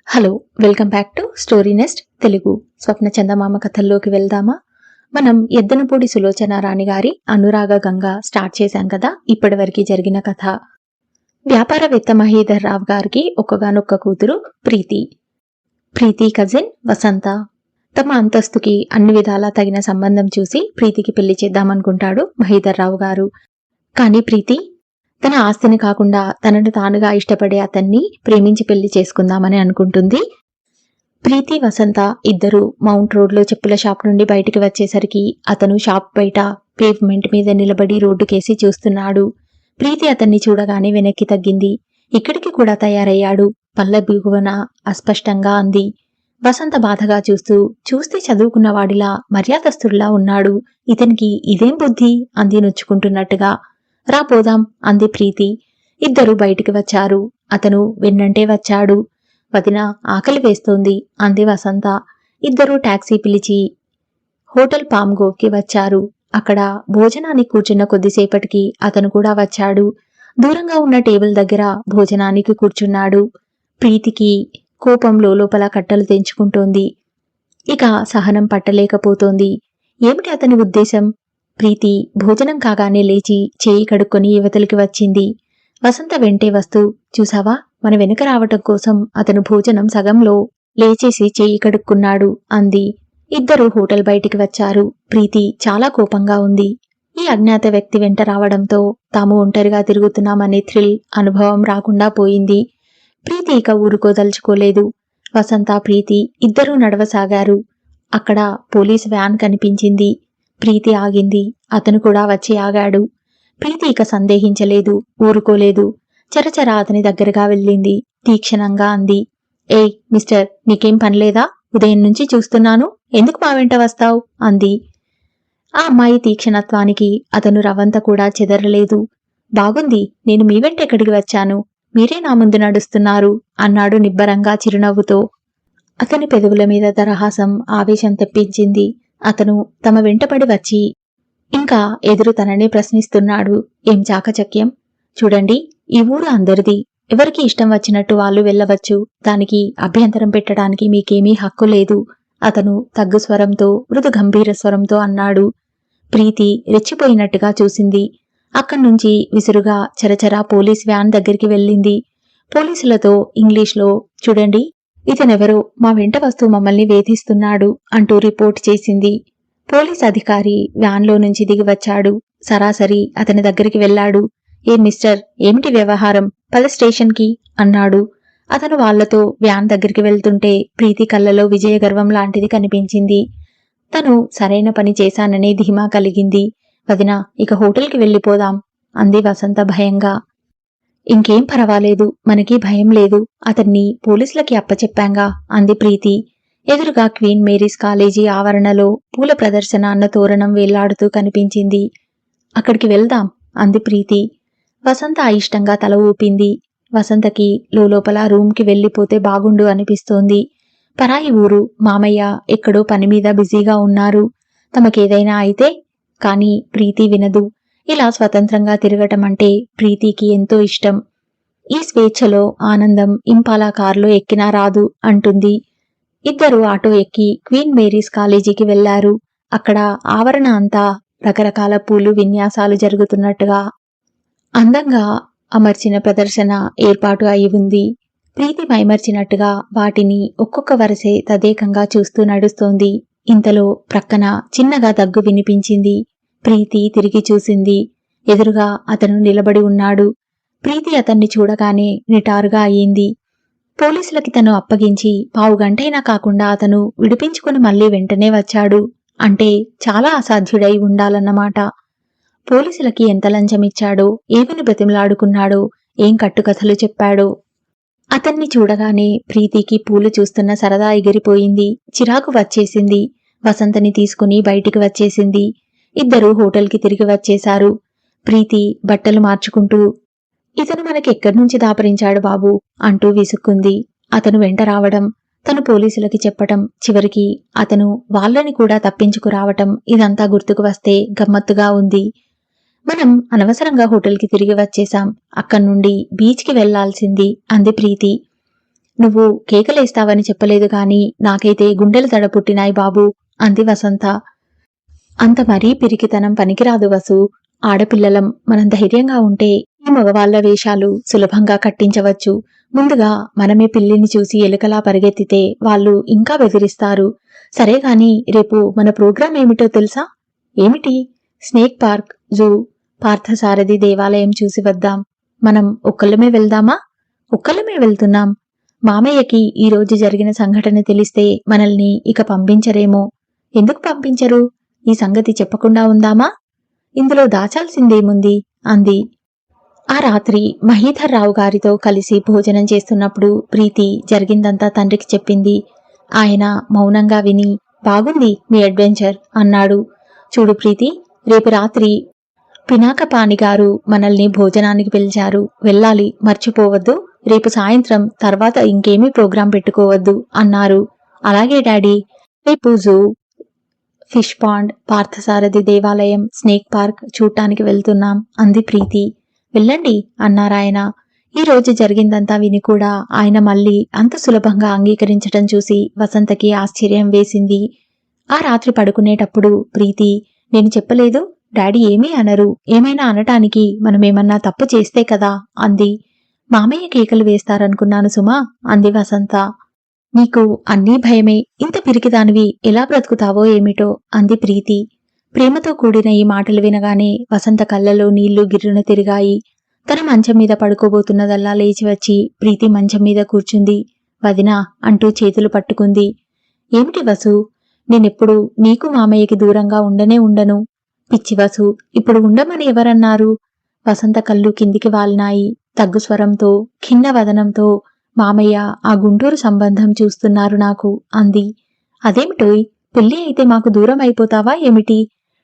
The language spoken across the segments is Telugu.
Hello, welcome back to story nest Telugu. స్వప్న చందమామ కథల్లోకి వెళ్దామా? మనం ఎద్దనపూడి సులోచన రాణి గారి అనురాగ గంగ స్టార్ట్ చేశాం కదా. ఇప్పటి వరకు జరిగిన కథ. వ్యాపారవేత్త మహీధర్ రావు గారికి ఒక్కగానొక్క కూతురు ప్రీతి. ప్రీతి కజిన్ వసంత. తమ అంతస్తుకి అన్ని విధాలా తగిన సంబంధం చూసి ప్రీతికి పెళ్లి చేద్దామనుకుంటాడు మహీధర్ రావు గారు. కానీ ప్రీతి తన ఆస్తిని కాకుండా తనను తానుగా ఇష్టపడే అతన్ని ప్రేమించి పెళ్లి చేసుకుందామని అనుకుంటుంది. ప్రీతి వసంత ఇద్దరు మౌంట్ రోడ్లో చెప్పుల షాప్ నుండి బయటికి వచ్చేసరికి అతను షాప్ బయట పేవ్మెంట్ మీద నిలబడి రోడ్డుకేసి చూస్తున్నాడు. ప్రీతి అతన్ని చూడగానే వెనక్కి తగ్గింది. ఇక్కడికి కూడా తయారయ్యాడు. పళ్ళ బిగువన అస్పష్టంగా అంది. వసంత బాధగా చూస్తే చదువుకున్నవాడిలా మర్యాదస్తుడిలా ఉన్నాడు. ఇతనికి ఇదేం బుద్ధి అంది నొచ్చుకుంటున్నట్టుగా. రాపోదాం అంది ప్రీతి. ఇద్దరు బయటికి వచ్చారు. అతను వెన్నంటే వచ్చాడు. వదిన ఆకలి వేస్తోంది అంది వసంత. ఇద్దరూ టాక్సీ పిలిచి హోటల్ పామ్గోవ్కి వచ్చారు. అక్కడ భోజనానికి కూర్చున్న కొద్దిసేపటికి అతను కూడా వచ్చాడు. దూరంగా ఉన్న టేబుల్ దగ్గర భోజనానికి కూర్చున్నాడు. ప్రీతికి కోపంలో లోపల కట్టలు తెంచుకుంటోంది. ఇక సహనం పట్టలేకపోతోంది. ఏమిటి అతని ఉద్దేశం? ప్రీతి భోజనం కాగానే లేచి చేయి కడుక్కొని యువతలికి వచ్చింది. వసంత వెంటే వస్తూ, చూసావా, మన వెనుక రావటం కోసం అతను భోజనం సగంలో లేచేసి చేయి కడుక్కున్నాడు అంది. ఇద్దరూ హోటల్ బయటికి వచ్చారు. ప్రీతి చాలా కోపంగా ఉంది. ఈ అజ్ఞాత వ్యక్తి వెంట రావడంతో తాము ఒంటరిగా తిరుగుతున్నామనే థ్రిల్ అనుభవం రాకుండా పోయింది. ప్రీతి ఇక ఊరుకోదలుచుకోలేదు. వసంత ప్రీతి ఇద్దరూ నడవసాగారు. అక్కడ పోలీస్ వ్యాన్ కనిపించింది. ప్రీతి ఆగింది. అతను కూడా వచ్చి ఆగాడు. ప్రీతి ఇక సందేహించలేదు, ఊరుకోలేదు. చరచరా అతని దగ్గరగా వెళ్ళింది. తీక్షణంగా అంది, ఏయ్ మిస్టర్, నీకేం పనిలేదా? ఉదయం నుంచి చూస్తున్నాను, ఎందుకు మా వెంట వస్తావు అంది. ఆ అమ్మాయి తీక్షణత్వానికి అతను రవంత కూడా చెదరలేదు. బాగుంది, నేను మీ వెంట ఎక్కడికి వచ్చాను, మీరే నా ముందు నడుస్తున్నారు అన్నాడు నిబ్బరంగా చిరునవ్వుతో. అతని పెదవుల మీద దరహాసం ఆవేశం తెప్పించింది. అతను తమ వెంటపడి వచ్చి ఇంకా ఎదురు తననే ప్రశ్నిస్తున్నాడు. ఏం చాకచక్యం! చూడండి, ఈ ఊరు అందరిది. ఎవరికి ఇష్టం వచ్చినట్టు వాళ్ళు వెళ్ళవచ్చు. దానికి అభ్యంతరం పెట్టడానికి మీకేమీ హక్కు లేదు అతను తగ్గు స్వరంతో, మృదు గంభీర స్వరంతో అన్నాడు. ప్రీతి రెచ్చిపోయినట్టుగా చూసింది. అక్కడ్నుంచి విసురుగా చరచరా పోలీస్ వ్యాన్ దగ్గరికి వెళ్ళింది. పోలీసులతో ఇంగ్లీష్లో, చూడండి, ఇతనెవరో మా వెంట వస్తూ మమ్మల్ని వేధిస్తున్నాడు అంటూ రిపోర్ట్ చేసింది. పోలీస్ అధికారి వ్యాన్లో నుంచి దిగి వచ్చాడు. సరాసరి అతని దగ్గరికి వెళ్లాడు. ఏ మిస్టర్, ఏమిటి వ్యవహారం? పద స్టేషన్కి అన్నాడు. అతను వాళ్లతో వ్యాన్ దగ్గరికి వెళ్తుంటే ప్రీతి కళ్ళలో విజయగర్వం లాంటిది కనిపించింది. తను సరైన పని చేశాననే ధీమా కలిగింది. వదినా, ఇక హోటల్కి వెళ్ళిపోదాం అంది వసంత భయంగా. ఇంకేం పర్వాలేదు, మనకి భయం లేదు. అతన్ని పోలీసులకి అప్పచెప్పాంగా అంది ప్రీతి. ఎదురుగా క్వీన్ మేరీస్ కాలేజీ ఆవరణలో పూల ప్రదర్శన అన్న తోరణం వేలాడుతూ కనిపించింది. అక్కడికి వెళ్దాం అంది ప్రీతి. వసంత అయిష్టంగా తల ఊపింది. వసంతకి లోపల రూమ్కి వెళ్ళిపోతే బాగుండు అనిపిస్తోంది. పరాయి ఊరు, మామయ్య ఎక్కడో పనిమీద బిజీగా ఉన్నారు. తమకేదైనా అయితే కాని ప్రీతి వినదు. ఇలా స్వతంత్రంగా తిరగటం అంటే ప్రీతికి ఎంతో ఇష్టం. ఈ స్వేచ్ఛలో ఆనందం ఇంపాలా కారులో ఎక్కినా రాదు అంటుంది. ఇద్దరు ఆటో ఎక్కి క్వీన్ మేరీస్ కాలేజీకి వెళ్లారు. అక్కడ ఆవరణ అంతా రకరకాల పూలు విన్యాసాలు జరుగుతున్నట్టుగా అందంగా అమర్చిన ప్రదర్శన ఏర్పాటు అయి ఉంది. ప్రీతి మైమర్చినట్టుగా వాటిని ఒక్కొక్క వరసే తదేకంగా చూస్తూ నడుస్తోంది. ఇంతలో ప్రక్కన చిన్నగా దగ్గు వినిపించింది. ప్రీతి తిరిగి చూసింది. ఎదురుగా అతను నిలబడి ఉన్నాడు. ప్రీతి అతన్ని చూడగానే నిటారుగా అయింది. పోలీసులకి తను అప్పగించి పావుగంటైనా కాకుండా అతను విడిపించుకుని మళ్లీ వెంటనే వచ్చాడు అంటే చాలా అసాధ్యుడై ఉండాలన్నమాట. పోలీసులకి ఎంత లంచమిచ్చాడో, ఏమని బ్రతిమలాడుకున్నాడో, ఏం కట్టుకథలు చెప్పాడో. అతన్ని చూడగానే ప్రీతికి పూలు చూస్తున్న సరదా ఎగిరిపోయింది. చిరాకు వచ్చేసింది. వసంతని తీసుకుని బయటికి వచ్చేసింది. ఇద్దరూ హోటల్కి తిరిగి వచ్చేశారు. ప్రీతి బట్టలు మార్చుకుంటూ, ఇతను మనకెక్కడ్నుంచి దాపరించాడు బాబూ అంటూ విసుక్కుంది. అతను వెంట రావడం, తను పోలీసులకి చెప్పటం, చివరికి అతను వాళ్ళని కూడా తప్పించుకురావటం, ఇదంతా గుర్తుకు వస్తే గమ్మత్తుగా ఉంది. మనం అనవసరంగా హోటల్కి తిరిగి వచ్చేశాం. అక్కడ్నుండి బీచ్కి వెళ్లాల్సింది అంది ప్రీతి. నువ్వు కేకలేస్తావని చెప్పలేదు గాని నాకైతే గుండెలు దడ పుట్టినాయి బాబూ అంది వసంత. అంత మరీ పిరికితనం పనికిరాదు వసు. ఆడపిల్లలం, మనం ధైర్యంగా ఉంటే ఈ మగవాళ్ల వేషాలు సులభంగా కట్టించవచ్చు. ముందుగా మనమే పిల్లిని చూసి ఎలుకలా పరిగెత్తితే వాళ్ళు ఇంకా బెదిరిస్తారు. సరేగాని రేపు మన ప్రోగ్రాం ఏమిటో తెలుసా? ఏమిటి? స్నేక్ పార్క్, జూ, పార్థసారథి దేవాలయం చూసి వద్దాం. మనం ఒక్కళ్ళమే వెళ్దామా? ఒక్కళ్ళమే వెళ్తున్నాం. మామయ్యకి ఈ రోజు జరిగిన సంఘటన తెలిస్తే మనల్ని ఇక పంపించరేమో. ఎందుకు పంపించరు? ఈ సంగతి చెప్పకుండా ఉందామా? ఇందులో దాచాల్సిందేముంది అంది. ఆ రాత్రి మహీధర్ రావు గారితో కలిసి భోజనం చేస్తున్నప్పుడు ప్రీతి జరిగిందంతా తండ్రికి చెప్పింది. ఆయన మౌనంగా విని, బాగుంది మీ అడ్వెంచర్ అన్నాడు. చూడు ప్రీతి, రేపు రాత్రి పినాకపాణి గారు మనల్ని భోజనానికి పిలిచారు. వెళ్ళాలి, మర్చిపోవద్దు. రేపు సాయంత్రం తర్వాత ఇంకేమీ ప్రోగ్రాం పెట్టుకోవద్దు అన్నారు. అలాగే డాడీ. రేపు జూ, ఫిష్ పాండ్, పార్థసారథి దేవాలయం, స్నేక్ పార్క్ చూడటానికి వెళ్తున్నాం అంది ప్రీతి. వెళ్ళండి అన్నారాయన. ఈ రోజు జరిగిందంతా విని కూడా ఆయన మళ్ళీ అంత సులభంగా అంగీకరించటం చూసి వసంతకి ఆశ్చర్యం వేసింది. ఆ రాత్రి పడుకునేటప్పుడు ప్రీతి, నేను చెప్పలేదు, డాడీ ఏమీ అనరు, ఏమైనా అనటానికి మనమేమన్నా తప్పు చేస్తే కదా అంది. మామయ్య కేకలు వేస్తారనుకున్నాను సుమా అంది వసంత. నీకు అన్నీ భయమే, ఇంత పిరికిదానివి ఎలా బ్రతుకుతావో ఏమిటో అంది ప్రీతి. ప్రేమతో కూడిన ఈ మాటలు వినగానే వసంత కళ్ళలో నీళ్లు గిర్రున తిరిగాయి. తన మంచం మీద పడుకోబోతున్నదల్లా లేచి వచ్చి ప్రీతి మంచం మీద కూర్చుంది. వదినా అంటూ చేతులు పట్టుకుంది. ఏమిటి వసు? నేనెప్పుడు నీకు మామయ్యకి దూరంగా ఉండనే ఉండను. పిచ్చి వసు, ఇప్పుడు ఉండమని ఎవరన్నారు? వసంత కళ్ళు కిందికి వాలినాయి. తగ్గు స్వరంతో, ఖిన్న వదనంతో, మామయ్య ఆ గుంటూరు సంబంధం చూస్తున్నారు నాకు అంది. అదేమిటోయ్, పెళ్లి అయితే మాకు దూరం అయిపోతావా ఏమిటి?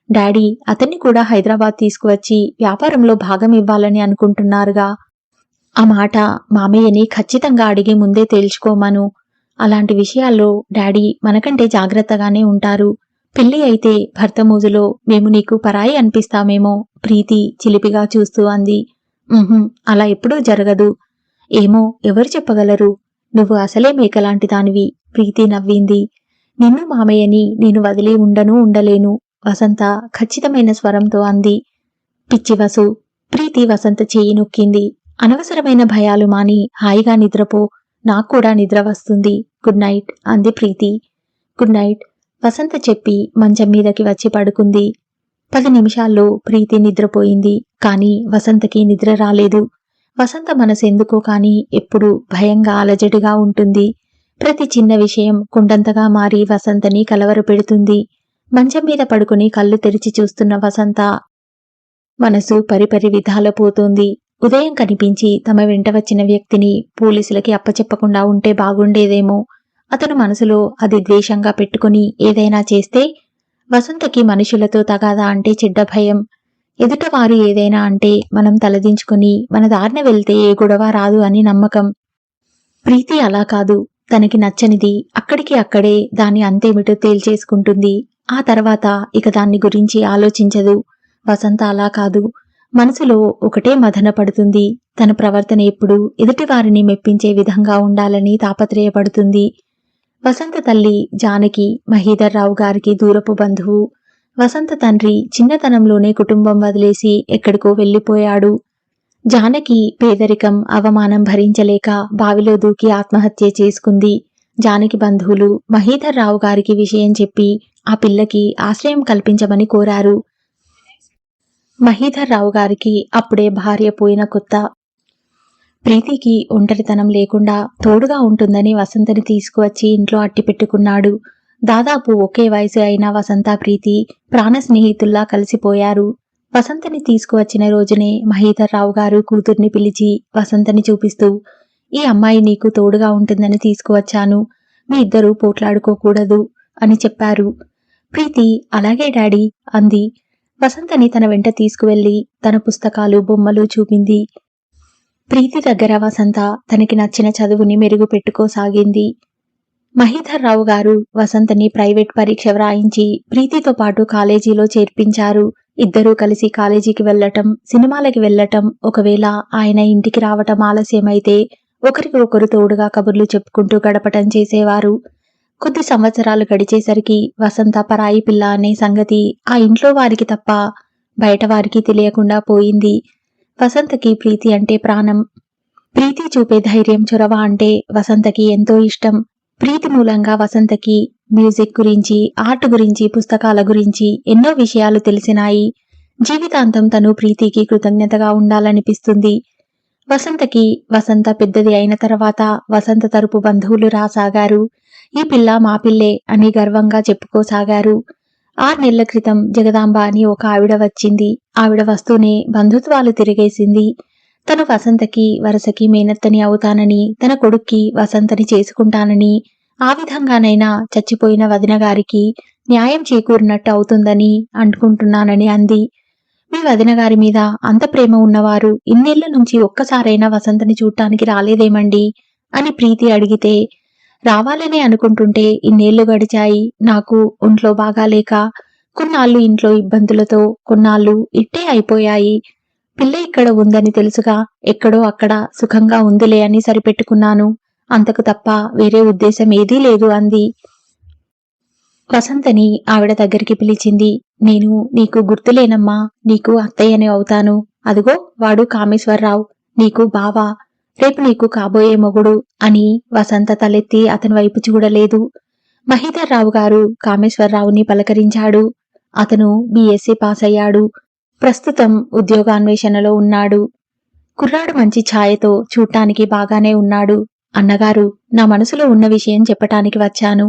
డాడీ అతన్ని కూడా హైదరాబాద్ తీసుకువచ్చి వ్యాపారంలో భాగం ఇవ్వాలని అనుకుంటున్నారుగా. ఆ మాట మామయ్యని ఖచ్చితంగా అడిగి ముందే తేల్చుకోమను. అలాంటి విషయాల్లో డాడీ మనకంటే జాగ్రత్తగానే ఉంటారు. పెళ్లి అయితే భర్త మోజులో మేము నీకు పరాయి అనిపిస్తామేమో ప్రీతి చిలిపిగా చూస్తూ అంది. అలా ఎప్పుడూ జరగదు. ఏమో, ఎవరు చెప్పగలరు? నువ్వు అసలే మేకలాంటి దానివి. ప్రీతి నవ్వింది. నిన్ను మామయ్యని నేను వదిలి ఉండలేను వసంత ఖచ్చితమైన స్వరంతో అంది. పిచ్చి వసు. ప్రీతి వసంత చేయి నొక్కింది. అనవసరమైన భయాలు మాని హాయిగా నిద్రపో. నాక్కూడా నిద్ర వస్తుంది. గుడ్ నైట్ అంది ప్రీతి. గుడ్ నైట్ వసంత చెప్పి మంచం మీదకి వచ్చి పడుకుంది. 10 నిమిషాల్లో ప్రీతి నిద్రపోయింది. కాని వసంతకి నిద్ర రాలేదు. వసంత మనసెందుకో కాని ఎప్పుడూ భయంగా అలజడిగా ఉంటుంది. ప్రతి చిన్న విషయం కుండంతగా మారి వసంతని కలవరపెడుతుంది. మంచం మీద పడుకుని కళ్ళు తెరిచి చూస్తున్న వసంత మనసు పరిపరి విధాల పోతోంది. ఉదయం కనిపించి తమ వెంట వచ్చిన వ్యక్తిని పోలీసులకి అప్పచెప్పకుండా ఉంటే బాగుండేదేమో. అతను మనసులో అది ద్వేషంగా పెట్టుకుని ఏదైనా చేస్తే వసంతకి మనుషులతో తగాదా అంటే చెడ్డ భయం. ఎదుటవారు ఏదైనా అంటే మనం తలదించుకుని మన దారిన వెళ్తే ఏ గొడవ రాదు అని నమ్మకం. ప్రీతి అలా కాదు. తనకి నచ్చనిది అక్కడికి అక్కడే దాని అంతేమిటో తేల్చేసుకుంటుంది. ఆ తర్వాత ఇక దాన్ని గురించి ఆలోచించదు. వసంత అలా కాదు. మనసులో ఒకటే మదన పడుతుంది. తన ప్రవర్తన ఎప్పుడూ ఎదుటివారిని మెప్పించే విధంగా ఉండాలని తాపత్రయపడుతుంది. వసంత తల్లి జానకి మహీధర్ రావు గారికి దూరపు బంధువు. వసంత తండ్రి చిన్నతనంలోనే కుటుంబం వదిలేసి ఎక్కడికో వెళ్లిపోయాడు. జానకి పేదరికం, అవమానం భరించలేక బావిలో దూకి ఆత్మహత్య చేసుకుంది. జానకి బంధువులు మహీధర్ రావు గారికి విషయం చెప్పి ఆ పిల్లకి ఆశ్రయం కల్పించమని కోరారు. మహీధర్ రావు గారికి అప్పుడే భార్య పోయిన కొత్త. ప్రీతికి ఒంటరితనం లేకుండా తోడుగా ఉంటుందని వసంతని తీసుకువచ్చి ఇంట్లో అట్టిపెట్టుకున్నాడు. దాదాపు ఒకే వయసు అయిన వసంత ప్రీతి ప్రాణ స్నేహితుల్లా కలిసిపోయారు. వసంతని తీసుకువచ్చిన రోజునే మహీధర్ రావు గారు కూతుర్ని పిలిచి వసంతని చూపిస్తూ, ఈ అమ్మాయి నీకు తోడుగా ఉంటుందని తీసుకువచ్చాను. మీ ఇద్దరూ పోట్లాడుకోకూడదు అని చెప్పారు. ప్రీతి అలాగే డాడీ అంది. వసంతని తన వెంట తీసుకువెళ్లి తన పుస్తకాలు, బొమ్మలు చూపింది. ప్రీతి దగ్గర వసంత తనకి నచ్చిన చదువుని మెరుగు పెట్టుకోసాగింది. మహీధర్ రావు గారు వసంతని ప్రైవేట్ పరీక్ష వ్రాయించి ప్రీతితో పాటు కాలేజీలో చేర్పించారు. ఇద్దరూ కలిసి కాలేజీకి వెళ్లటం, సినిమాలకి వెళ్లటం, ఒకవేళ ఆయన ఇంటికి రావటం ఆలస్యమైతే ఒకరికి ఒకరు తోడుగా కబుర్లు చెప్పుకుంటూ గడపటం చేసేవారు. కొద్ది సంవత్సరాలు గడిచేసరికి వసంత పరాయి పిల్ల అనే సంగతి ఆ ఇంట్లో వారికి తప్ప బయట వారికి తెలియకుండా పోయింది. వసంతకి ప్రీతి అంటే ప్రాణం. ప్రీతి చూపే ధైర్యం, చొరవ అంటే వసంతకి ఎంతో ఇష్టం. ప్రీతి మూలంగా వసంతకి మ్యూజిక్ గురించి, ఆర్ట్ గురించి, పుస్తకాల గురించి ఎన్నో విషయాలు తెలిసినాయి. జీవితాంతం తను ప్రీతికి కృతజ్ఞతగా ఉండాలనిపిస్తుంది. వసంతకి వసంత పెద్దది అయిన తర్వాత వసంత తరపు బంధువులు రాసాగారు. ఈ పిల్ల మా పిల్లే అని గర్వంగా చెప్పుకోసాగారు. 6 నెలల క్రితం జగదాంబ అని ఒక ఆవిడ వచ్చింది. ఆవిడ వస్తూనే బంధుత్వాలు తిరిగేసింది. తను వసంతకి వరసకి మేనత్తని అవుతానని, తన కొడుక్కి వసంతని చేసుకుంటానని, ఆ విధంగానైనా చచ్చిపోయిన వదిన గారికి న్యాయం చేకూరినట్టు అవుతుందని అనుకుంటున్నానని అంది. మీ వదిన గారి మీద అంత ప్రేమ ఉన్నవారు ఇన్నేళ్ల నుంచి ఒక్కసారైనా వసంతని చూడటానికి రాలేదేమండి అని ప్రీతి అడిగితే, రావాలనే అనుకుంటుంటే ఇన్నేళ్లు గడిచాయి. నాకు ఒంట్లో బాగాలేక, కొన్నాళ్ళు ఇంట్లో ఇబ్బందులతో, కొన్నాళ్ళు ఇట్టే అయిపోయాయి. పిల్ల ఇక్కడ ఉందని తెలుసుగా ఎక్కడో అక్కడ సుఖంగా ఉందిలే అని సరిపెట్టుకున్నాను. అంతకు తప్ప వేరే ఉద్దేశం ఏదీ లేదు అంది. వసంతని ఆవిడ దగ్గరికి పిలిచింది. నేను నీకు గుర్తులేనమ్మా, నీకు అత్తయ్యనే అవుతాను. అదిగో వాడు కామేశ్వరరావు, నీకు బావా, రేపు నీకు కాబోయే మొగుడు అని వసంత తలెత్తి అతని వైపు చూడలేదు. మహీధర్రావు గారు కామేశ్వరరావుని పలకరించాడు. అతను బీఎస్సీ పాస్ అయ్యాడు. ప్రస్తుతం ఉద్యోగాన్వేషణలో ఉన్నాడు. కుర్రాడు మంచి ఛాయతో చూడ్డానికి బాగానే ఉన్నాడు. అన్నగారు, నా మనసులో ఉన్న విషయం చెప్పటానికి వచ్చాను.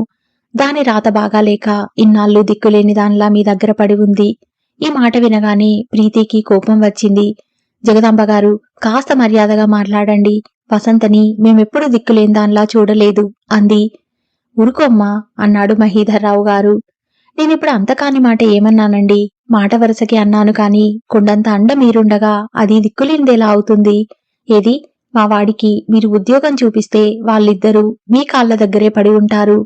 దాని రాత బాగాలేక ఇన్నాళ్ళు దిక్కులేని దానిలా మీ దగ్గర పడి ఉంది. ఈ మాట వినగానే ప్రీతికి కోపం వచ్చింది. జగదాంబగారు, కాస్త మర్యాదగా మాట్లాడండి. వసంతని మేమెప్పుడు దిక్కులేని దానిలా చూడలేదు అంది. ఊరుకోమ్మా అన్నాడు మహీధర్రావు గారు. నేనిప్పుడు అంతకాని మాట ఏమన్నానండి? మాట వరుసకి అన్నాను కాని కొండంత అండ మీరుండగా అది దిక్కులేనిదెలా అవుతుంది? ఏది, మా వాడికి మీరు ఉద్యోగం చూపిస్తే వాళ్ళిద్దరూ మీ కాళ్ళ దగ్గరే పడి ఉంటారు.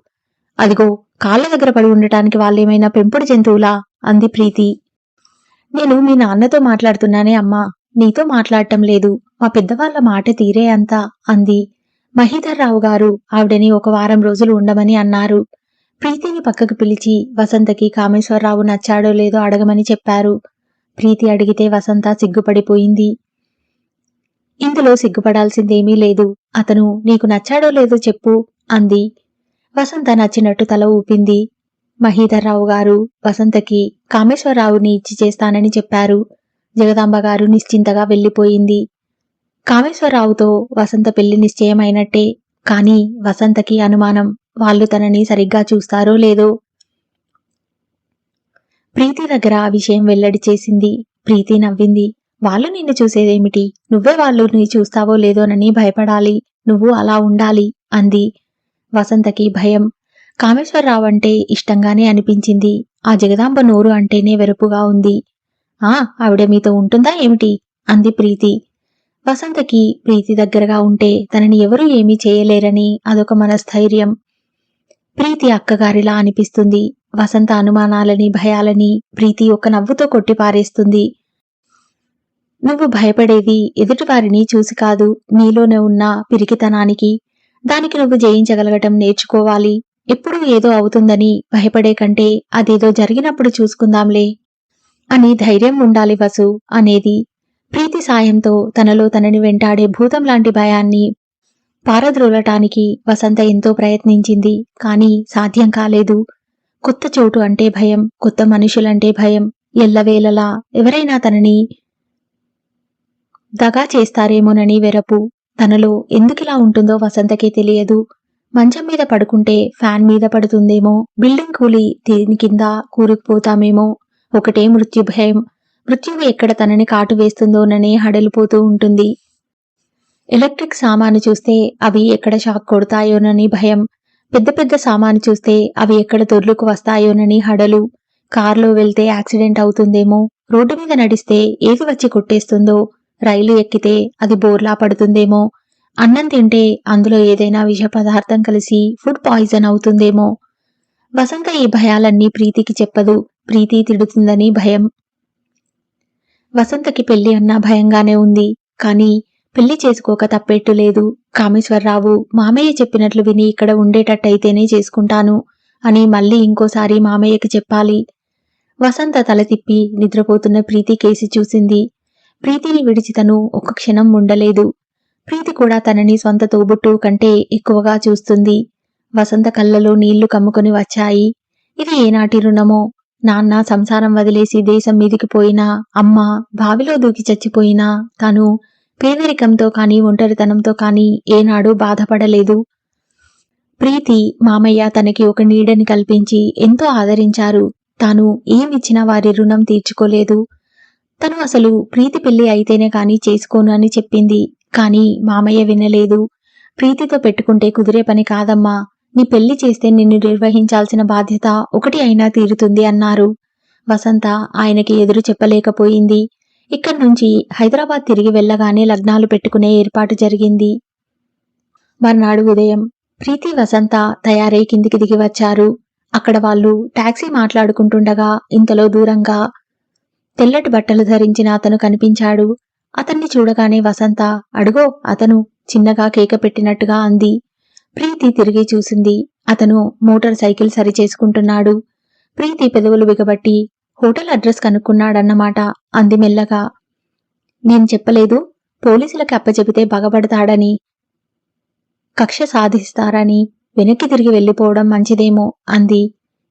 అదిగో కాళ్ళ దగ్గర పడి ఉండటానికి వాళ్ళేమైనా పెంపుడు జంతువులా అంది ప్రీతి. నేను మీ నాన్నతో మాట్లాడుతున్నానే అమ్మా, నీతో మాట్లాడటం లేదు. మా పెద్దవాళ్ల మాట తీరే అంతా అంది. మహీధర్రావు గారు ఆవిడని 1 వారం రోజులు ఉండమని అన్నారు. ప్రీతిని పక్కకు పిలిచి వసంతకి కామేశ్వరరావు నచ్చాడో లేదో అడగమని చెప్పారు. ప్రీతి అడిగితే వసంత సిగ్గుపడిపోయింది. ఇందులో సిగ్గుపడాల్సిందేమీ లేదు. అతను నీకు నచ్చాడో లేదో చెప్పు అంది. వసంత నచ్చినట్టు తల ఊపింది. మహీధర్రావు గారు వసంతకి కామేశ్వరరావుని ఇచ్చి చేస్తానని చెప్పారు. జగదాంబగారు నిశ్చింతగా వెళ్లిపోయింది. కామేశ్వరరావుతో వసంత పెళ్లి నిశ్చయమైనట్టే. కాని వసంతకి అనుమానం, వాళ్ళు తనని సరిగ్గా చూస్తారో లేదో. ప్రీతి దగ్గర ఆ విషయం వెల్లడి చేసింది. ప్రీతి నవ్వింది. వాళ్ళు నిన్ను చూసేదేమిటి? నువ్వే వాళ్ళని చూస్తావో లేదోనని భయపడాలి. నువ్వు అలా ఉండాలి అంది. వసంతకి భయం. కామేశ్వరరావు అంటే ఇష్టంగానే అనిపించింది. ఆ జగదాంబ నోరు అంటేనే వెరపుగా ఉంది. ఆవిడ మీతో ఉంటుందా ఏమిటి అంది ప్రీతి. వసంతకి ప్రీతి దగ్గరగా ఉంటే తనని ఎవరూ ఏమీ చేయలేరని అదొక మనస్థైర్యం. ప్రీతి అక్కగారిలా అనిపిస్తుంది. వసంత అనుమానాలని, భయాలని ప్రీతి ఒక నవ్వుతో కొట్టిపారేస్తుంది. నువ్వు భయపడేది ఎదుటివారిని చూసి కాదు, నీలోనే ఉన్న పిరికితనానికి. దానికి నువ్వు జయించగలగటం నేర్చుకోవాలి. ఎప్పుడూ ఏదో అవుతుందని భయపడే కంటే అదేదో జరిగినప్పుడు చూసుకుందాంలే అని ధైర్యం ఉండాలి వసు అనేది. ప్రీతి సాయంతో తనలో తనని వెంటాడే భూతం లాంటి భయాన్ని పారద్రోలటానికి వసంత ఎంతో ప్రయత్నించింది. కాని సాధ్యం కాలేదు. కొత్త చోటు అంటే భయం, కొత్త మనుషులంటే భయం. ఎల్లవేళలా ఎవరైనా తనని దగా చేస్తారేమోనని వెరపు. తనలో ఎందుకిలా ఉంటుందో వసంతకే తెలియదు. మంచం మీద పడుకుంటే ఫ్యాన్ మీద పడుతుందేమో, బిల్డింగ్ కూలి దీని కింద కూరుకుపోతామేమో. ఒకటే మృత్యు భయం. మృత్యువు ఎక్కడ తనని కాటు వేస్తుందోననే హడలిపోతూ ఉంటుంది. ఎలక్ట్రిక్ సామాను చూస్తే అవి ఎక్కడ షాక్ కొడతాయోనని భయం. పెద్ద పెద్ద సామాను చూస్తే అవి ఎక్కడ దొర్లుకు వస్తాయోనని హడలు. కారులో వెళ్తే యాక్సిడెంట్ అవుతుందేమో, రోడ్డు మీద నడిస్తే ఏది వచ్చి కొట్టేస్తుందో, రైలు ఎక్కితే అది బోర్లా పడుతుందేమో, అన్నం తింటే అందులో ఏదైనా విష పదార్థం కలిసి ఫుడ్ పాయిజన్ అవుతుందేమో. వసంత ఈ భయాలన్నీ ప్రీతికి చెప్పదు. ప్రీతి తిడుతుందని భయం. వసంతకి పెళ్లి అన్నా భయంగానే ఉంది. కాని పెళ్లి చేసుకోక తప్పెట్టు లేదు. కామేశ్వరరావు మామయ్య చెప్పినట్లు విని ఇక్కడ ఉండేటట్టయితేనే చేసుకుంటాను అని మళ్ళీ ఇంకోసారి మామయ్యకి చెప్పాలి. వసంత తల తిప్పి నిద్రపోతున్న ప్రీతి కేసి చూసింది. ప్రీతిని విడిచి తను ఒక్క క్షణం ఉండలేదు. ప్రీతి కూడా తనని సొంత తోబుట్టువు కంటే ఎక్కువగా చూస్తుంది. వసంత కళ్ళలో నీళ్లు కమ్ముకొని వచ్చాయి. ఇది ఏనాటి రుణమో. నాన్న సంసారం వదిలేసి దేశం మీదికి పోయినా, అమ్మ బావిలో దూకి చచ్చిపోయినా తను పేదరికంతో కాని ఒంటరితనంతో కాని ఏనాడూ బాధపడలేదు. ప్రీతి మామయ్య తనకి ఒక నీడని కల్పించి ఎంతో ఆదరించారు. తాను ఏమిచ్చినా వారి రుణం తీర్చుకోలేదు. తను అసలు ప్రీతి పెళ్లి అయితేనే కాని చేసుకోను అని చెప్పింది. కాని మామయ్య వినలేదు. ప్రీతితో పెట్టుకుంటే కుదిరే పని కాదమ్మా, నీ పెళ్లి చేస్తే నిన్ను నిర్వహించాల్సిన బాధ్యత ఒకటి అయినా తీరుతుంది అన్నారు. వసంత ఆయనకి ఎదురు చెప్పలేకపోయింది. ఇక్కడి నుంచి హైదరాబాద్ తిరిగి వెళ్లగానే లగ్నాలు పెట్టుకునే ఏర్పాటు జరిగింది. మర్నాడు ఉదయం ప్రీతి వసంత తయారై కిందికి దిగి వచ్చారు. అక్కడ వాళ్ళు టాక్సీ మాట్లాడుకుంటుండగా ఇంతలో దూరంగా తెల్లటి బట్టలు ధరించిన అతను కనిపించాడు. అతన్ని చూడగానే వసంత అడుగో అతను చిన్నగా కేక పెట్టినట్టుగా అంది. ప్రీతి తిరిగి చూసింది. అతను మోటార్ సైకిల్ సరిచేసుకుంటున్నాడు. ప్రీతి పెదవులు బిగబట్టి హోటల్ అడ్రస్ కనుక్కున్నాడన్నమాట అంది మెల్లగా. నేను చెప్పలేదు, పోలీసులకి అప్పచెబితే బగబడతాడని, కక్ష సాధిస్తారని వెనక్కి తిరిగి వెళ్లిపోవడం మంచిదేమో అంది.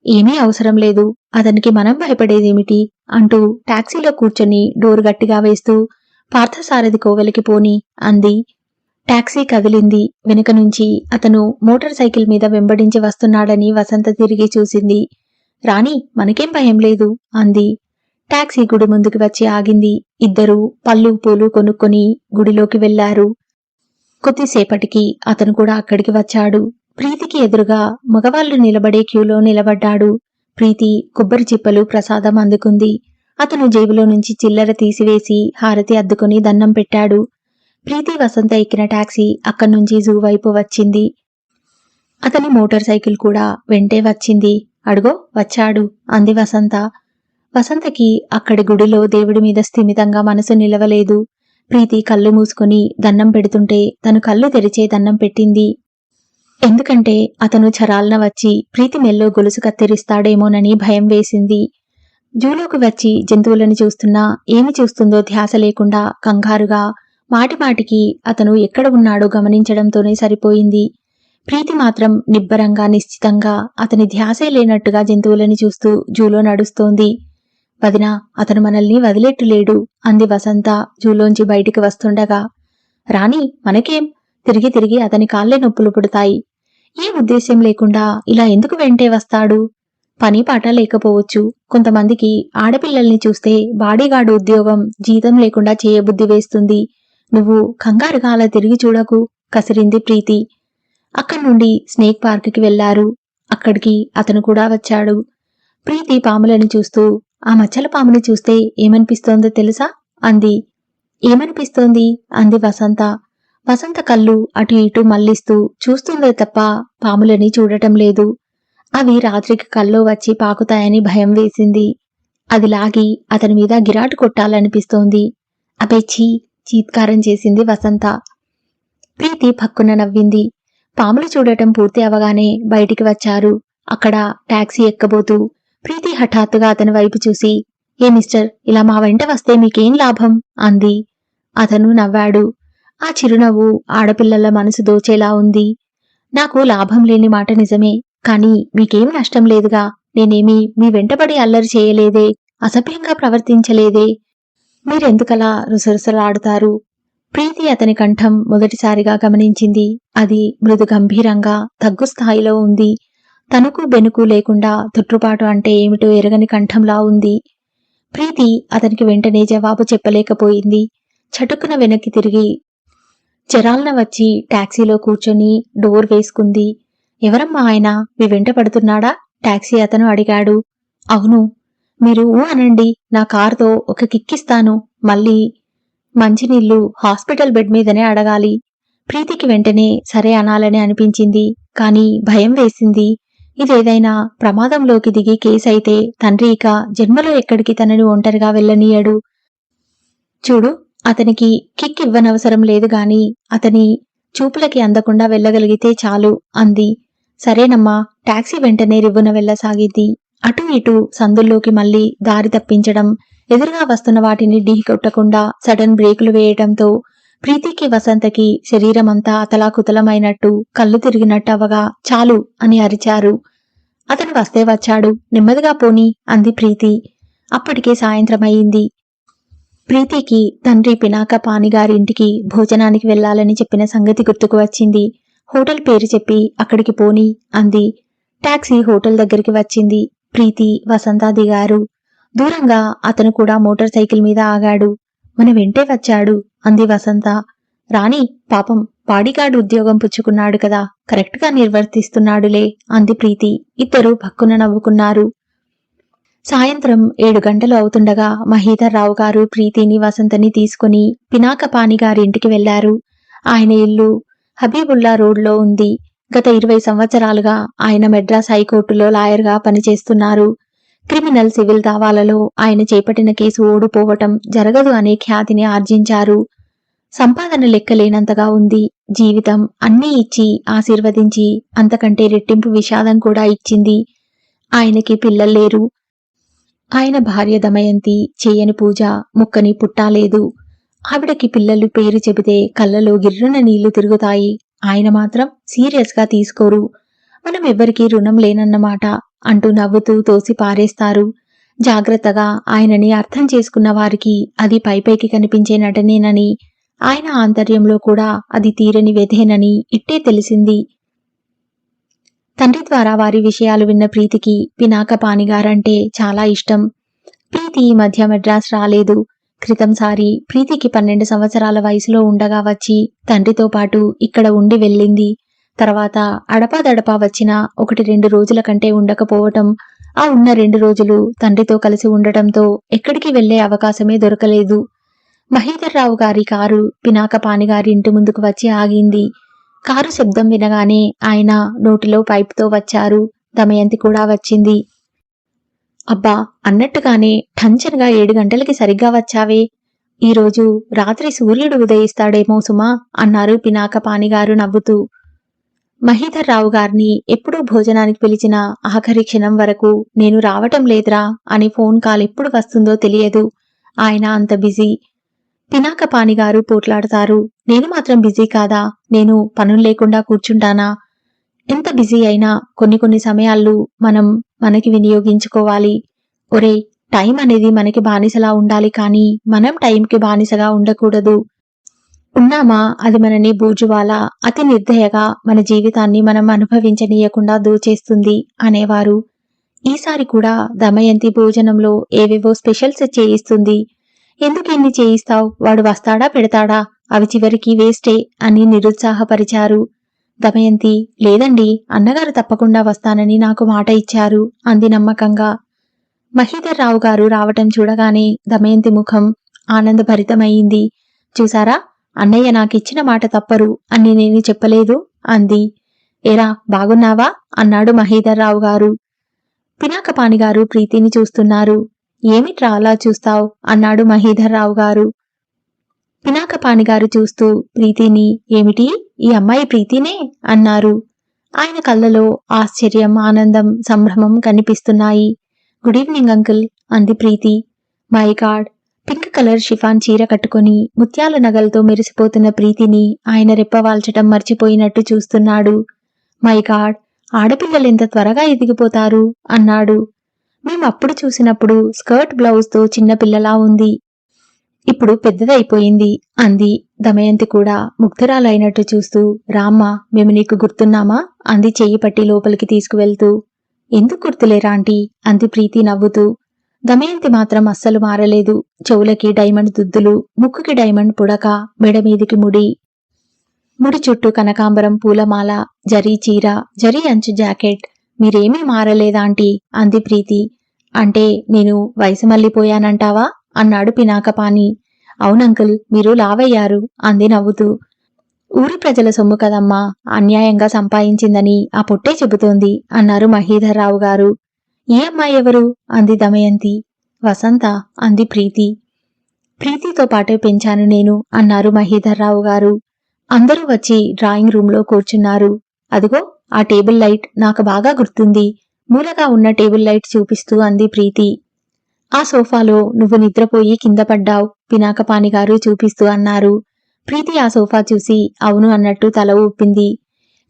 ఏమీ అవసరం లేదు, అతనికి మనం భయపడేదేమిటి అంటూ టాక్సీలో కూర్చొని డోర్ గట్టిగా వేస్తూ పార్థసారథి కోవెలకి పోని అంది. టాక్సీ కదిలింది. వెనుక నుంచి అతను మోటార్ సైకిల్ మీద వెంబడించి వస్తున్నాడని వసంత తిరిగి చూసింది. రాణి, మనకేం భయం లేదు అంది. టాక్సీ గుడి ముందుకు వచ్చి ఆగింది. ఇద్దరూ పళ్ళు పూలు కొనుక్కొని గుడిలోకి వెళ్లారు. కొద్దిసేపటికి అతను కూడా అక్కడికి వచ్చాడు. ప్రీతికి ఎదురుగా మగవాళ్లు నిలబడే క్యూలో నిలబడ్డాడు. ప్రీతి కొబ్బరి చిప్పలు ప్రసాదం అందుకుంది. అతను జేబులో నుంచి చిల్లర తీసివేసి హారతి అద్దుకుని దండం పెట్టాడు. ప్రీతి వసంత ఎక్కిన టాక్సీ అక్కడ్నుంచి జూ వైపు వచ్చింది. అతని మోటార్ సైకిల్ కూడా వెంటే వచ్చింది. అడుగో వచ్చాడు అంది వసంత. వసంతకి అక్కడి గుడిలో దేవుడి మీద స్థిమితంగా మనసు నిలవలేదు. ప్రీతి కళ్ళు మూసుకుని దండం పెడుతుంటే తను కళ్ళు తెరిచే దండం పెట్టింది. ఎందుకంటే అతను చరాలన వచ్చి ప్రీతి మెల్లో గొలుసు కత్తిరిస్తాడేమోనని భయం వేసింది. జూలోకి వచ్చి జంతువులను చూస్తున్నా ఏమి చూస్తుందో ధ్యాస లేకుండా కంగారుగా మాటిమాటికి అతను ఎక్కడ ఉన్నాడో గమనించడంతోనే సరిపోయింది. ప్రీతి మాత్రం నిబ్బరంగా నిశ్చితంగా అతని ధ్యాసే లేనట్టుగా జంతువులను చూస్తూ జూలో నడుస్తోంది. వదినా, అతను మనల్ని వదిలేట్టులేడు అంది వసంత జూలోంచి బయటికి వస్తుండగా. రాణి, మనకేం, తిరిగి తిరిగి అతని కాళ్ళే నొప్పులు పుడతాయి. ఏ ఉద్దేశ్యం లేకుండా ఇలా ఎందుకు వెంటే వస్తాడు? పని పాట లేకపోవచ్చు. కొంతమందికి ఆడపిల్లల్ని చూస్తే బాడీగార్డు ఉద్యోగం జీతం లేకుండా చేయబుద్ధి వేస్తుంది. నువ్వు కంగారుగా అలా తిరిగి చూడకు కసిరింది ప్రీతి. అక్కడి నుండి స్నేక్ పార్క్ కి వెళ్లారు. అక్కడికి అతను కూడా వచ్చాడు. ప్రీతి పాములను చూస్తూ ఆ మచ్చల పాముని చూస్తే ఏమనిపిస్తోందో తెలుసా అంది. ఏమనిపిస్తోంది అంది వసంత. వసంత కళ్ళు అటు ఇటు మళ్లిస్తూ చూస్తుందే తప్ప పాములని చూడటం లేదు. అవి రాత్రికి కల్లో వచ్చి పాకుతాయని భయం వేసింది. అది లాగి అతని మీద గిరాటు కొట్టాలనిపిస్తోంది. అబెచ్చి చీత్కారం చేసింది వసంత. ప్రీతి పక్కున నవ్వింది. పాములు చూడటం పూర్తి అవగానే బయటికి వచ్చారు. అక్కడ టాక్సీ ఎక్కబోతూ ప్రీతి హఠాత్తుగా అతని వైపు చూసి, ఏ మిస్టర్, ఇలా మా వెంట వస్తే మీకేం లాభం అంది. అతను నవ్వాడు. ఆ చిరునవ్వు ఆడపిల్లల మనసు దోచేలా ఉంది. నాకు లాభం లేని మాట నిజమే, కాని మీకేం నష్టం లేదుగా. నేనేమీ మీ వెంటబడి అల్లరి చేయలేదే, అసభ్యంగా ప్రవర్తించలేదే. మీరెందుకలా రుసరుసలాడుతారు? ప్రీతి అతని కంఠం మొదటిసారిగా గమనించింది. అది మృదు గంభీరంగా తగ్గు స్థాయిలో ఉంది. తనుకు బెనుకు లేకుండా తొట్రుపాటు అంటే ఏమిటో ఎరగని కంఠంలా ఉంది. ప్రీతి అతనికి వెంటనే జవాబు చెప్పలేకపోయింది. చటుక్కున వెనక్కి తిరిగి చరాలన వచ్చి టాక్సీలో కూర్చొని డోర్ వేసుకుంది. ఎవరమ్మా ఆయన, మీ వెంట పడుతున్నాడా? టాక్సీ అతను అడిగాడు. అవును. మీరు అనండి, నా కారుతో ఒక కిక్కిస్తాను. మళ్ళీ మంచినీళ్లు హాస్పిటల్ బెడ్ మీదనే అడగాలి. ప్రీతికి వెంటనే సరే అనాలని అనిపించింది. కాని భయం వేసింది. ఇదేదైనా ప్రమాదంలోకి దిగి కేసైతే తండ్రి ఇక జన్మలో ఎక్కడికి తనని ఒంటరిగా వెళ్ళనీయడు. చూడు, అతనికి కిక్ ఇవ్వనవసరం లేదు గాని అతని చూపులకి అందకుండా వెళ్ళగలిగితే చాలు అంది. సరేనమ్మా. టాక్సీ వెంటనే రివ్వున వెళ్లసాగింది. అటూ ఇటూ సందుల్లోకి మళ్లీ దారి తప్పించడం, ఎదురుగా వస్తున్న వాటిని ఢీకొట్టకుండా సడన్ బ్రేకులు వేయడంతో ప్రీతికి వసంతకి శరీరమంతా అతలాకుతలమైనట్టు కళ్ళు తిరిగినట్టవగా చాలు అని అరిచారు. అతను వస్తే వచ్చాడు, నెమ్మదిగా పోనీ అంది ప్రీతి. అప్పటికే సాయంత్రమయ్యింది. ప్రీతికి తండ్రి పినాక పానిగారింటికి భోజనానికి వెళ్లాలని చెప్పిన సంగతి గుర్తుకు వచ్చింది. హోటల్ పేరు చెప్పి అక్కడికి పోనీ అంది. టాక్సీ హోటల్ దగ్గరికి వచ్చింది. ప్రీతి, వసంత దిగారు. దూరంగా అతను కూడా మోటార్ సైకిల్ మీద ఆగాడు. మన వెంటే వచ్చాడు అంది వసంత. రాణి, పాపం బాడీగార్డ్ ఉద్యోగం పుచ్చుకున్నాడు కదా, కరెక్ట్ గా నిర్వర్తిస్తున్నాడులే అంది ప్రీతి. ఇద్దరూ భక్కున నవ్వుకున్నారు. సాయంత్రం 7 గంటలు అవుతుండగా మహీధర్ రావు గారు ప్రీతిని, వసంతని తీసుకుని పినాకపాణి గారింటికి వెళ్లారు. ఆయన ఇల్లు హబీబుల్లా రోడ్లో ఉంది. గత 20 సంవత్సరాలుగా ఆయన మెడ్రాస్ హైకోర్టులో లాయర్గా పనిచేస్తున్నారు. క్రిమినల్, సివిల్ దావాలలో ఆయన చేపట్టిన కేసు ఓడిపోవటం జరగదు అనే ఖ్యాతిని ఆర్జించారు. సంపాదన లెక్కలేనంతగా ఉంది. జీవితం అన్నీ ఇచ్చి ఆశీర్వదించి అంతకంటే రెట్టింపు విషాదం కూడా ఇచ్చింది. ఆయనకి పిల్లల్లేరు. ఆయన భార్య దమయంతి చేయని పూజ ముక్కని పుట్టాలేదు. ఆవిడకి పిల్లలు పేరు చెబితే కళ్ళలో గిర్రున నీళ్లు తిరుగుతాయి. ఆయన మాత్రం సీరియస్ గా తీసుకోరు. మనం ఎవ్వరికీ రుణం లేనన్నమాట అంటూ నవ్వుతూ తోసి పారేస్తారు. జాగ్రత్తగా ఆయనని అర్థం చేసుకున్న వారికి అది పైపైకి కనిపించే నటనేనని, ఆయన ఆంతర్యంలో కూడా అది తీరని వ్యధేనని ఇట్టే తెలిసింది. తండ్రి ద్వారా వారి విషయాలు విన్న ప్రీతికి పినాకపాణిగారంటే చాలా ఇష్టం. ప్రీతి ఈ మధ్య మెడ్రాస్ రాలేదు. క్రితంసారి ప్రీతికి 12 సంవత్సరాల వయసులో ఉండగా వచ్చి తండ్రితో పాటు ఇక్కడ ఉండి వెళ్ళింది. తర్వాత అడపాదడపా వచ్చిన 1-2 రోజుల కంటే ఉండకపోవటం, ఆ ఉన్న 2 రోజులు తండ్రితో కలిసి ఉండటంతో ఎక్కడికి వెళ్లే అవకాశమే దొరకలేదు. మహీధర్రావు గారి కారు పినాకపాణి గారి ఇంటి ముందుకు వచ్చి ఆగింది. కారు శబ్దం వినగానే ఆయన నోటిలో పైపుతో వచ్చారు. దమయంతి కూడా వచ్చింది. అబ్బా, అన్నట్టుగానే టంచన్గా 7 గంటలకి సరిగ్గా వచ్చావే. ఈరోజు రాత్రి సూర్యుడు ఉదయిస్తాడేమో సుమా అన్నారు పినాకపాణిగారు నవ్వుతూ. మహీధర్రావు గారిని ఎప్పుడూ భోజనానికి పిలిచిన ఆఖరి క్షణం వరకు నేను రావటం లేదురా అని ఫోన్ కాల్ ఎప్పుడు వస్తుందో తెలియదు. ఆయన అంత బిజీ. పినాకపాణిగారు పోట్లాడతారు. నేను మాత్రం బిజీ కాదా? నేను పనులు లేకుండా కూర్చుంటానా? ఎంత బిజీ అయినా కొన్ని సమయాల్లో మనం మనకి వినియోగించుకోవాలి. ఒరే, టైం అనేది మనకి బానిసలా ఉండాలి కానీ మనం టైంకి బానిసగా ఉండకూడదు. ఉన్నామా అది మనని బూజువాలా అతి నిర్దయగా మన జీవితాన్ని మనం అనుభవించనీయకుండా దోచేస్తుంది అనేవారు. ఈసారి కూడా దమయంతి భోజనంలో ఏవేవో స్పెషల్స్ చేయిస్తుంది. ఎందుకు ఇన్ని చేయిస్తావు? వాడు వస్తాడా పెడతాడా? అవి చివరికి వేస్టే అని నిరుత్సాహపరిచారు. దమయంతి, లేదండి, అన్నగారు తప్పకుండా వస్తానని నాకు మాట ఇచ్చారు అంది నమ్మకంగా. మహీధర్రావు గారు రావటం చూడగానే దమయంతి ముఖం ఆనందభరితమయ్యింది. చూసారా, అన్నయ్య నాకిచ్చిన మాట తప్పరు అని నేను చెప్పలేదు అంది. ఎరా, బాగున్నావా అన్నాడు మహీధర్రావు గారు. పినాకపాణిగారు ప్రీతిని చూస్తున్నారు. ఏమిట్రా అలా చూస్తావ్ అన్నాడు మహీధర్రావు గారు. పినాకపాణిగారు చూస్తూ ప్రీతిని, ఏమిటి, ఈ అమ్మాయి ప్రీతినే అన్నారు. ఆయన కళ్ళలో ఆశ్చర్యం, ఆనందం, సంభ్రమం కనిపిస్తున్నాయి. గుడ్ ఈవినింగ్ అంకుల్ అంది Preethi. My god, pink colour chiffon చీర కట్టుకుని ముత్యాల నగలతో మెరిసిపోతున్న ప్రీతిని ఆయన రెప్పవాల్చటం మర్చిపోయినట్టు చూస్తున్నాడు. మై గాడ్, ఆడపిల్లలెంత త్వరగా ఎదిగిపోతారు అన్నాడు. మేమప్పుడు చూసినప్పుడు స్కర్ట్ బ్లౌజ్తో చిన్నపిల్లలా ఉంది, ఇప్పుడు పెద్దదైపోయింది అంది. దమయంతి కూడా ముగ్ధురాలైనట్టు చూస్తూ, రామ్మా, మేము నీకు గుర్తున్నామా అంది చెయ్యి పట్టి లోపలికి తీసుకువెళ్తూ. ఎందుకు గుర్తులేరా ఆంటీ అంది ప్రీతి నవ్వుతూ. దమయంతి మాత్రం అస్సలు మారలేదు. చెవులకి డైమండ్ దుద్దులు, ముక్కుకి డైమండ్ పుడక, మెడమీదికి ముడి చుట్టూ కనకాంబరం పూలమాల, జరీ చీర, జరీ అంచు జాకెట్. మీరేమీ మారలేదాంటీ అంది ప్రీతి. అంటే నేను వయసు మళ్ళీపోయానంటావా అన్నాడు పినాకపాణి. అవునంకుల్, మీరు లావయ్యారు అంది నవ్వుతూ. ఊరి ప్రజల సొమ్ము కదమ్మా, అన్యాయంగా సంపాదించిందని ఆ పొట్టే చెబుతోంది అన్నారు మహీధర్రావు గారు. ఈ అమ్మాయి ఎవరు అంది దమయంతి. వసంత అంది ప్రీతి. ప్రీతితో పాటే పెంచాను నేను అన్నారు మహీధర్రావు గారు. అందరూ వచ్చి డ్రాయింగ్ రూంలో కూర్చున్నారు. అదిగో ఆ టేబుల్ లైట్ నాకు బాగా గుర్తుంది. మూలగా ఉన్న టేబుల్ లైట్ చూపిస్తూ అంది ప్రీతి. ఆ సోఫాలో నువ్వు నిద్రపోయి కింద పడ్డావు పినాకపాణిగారు చూపిస్తూ అన్నారు. ప్రీతి ఆ సోఫా చూసి అవును అన్నట్టు తల ఊపింది.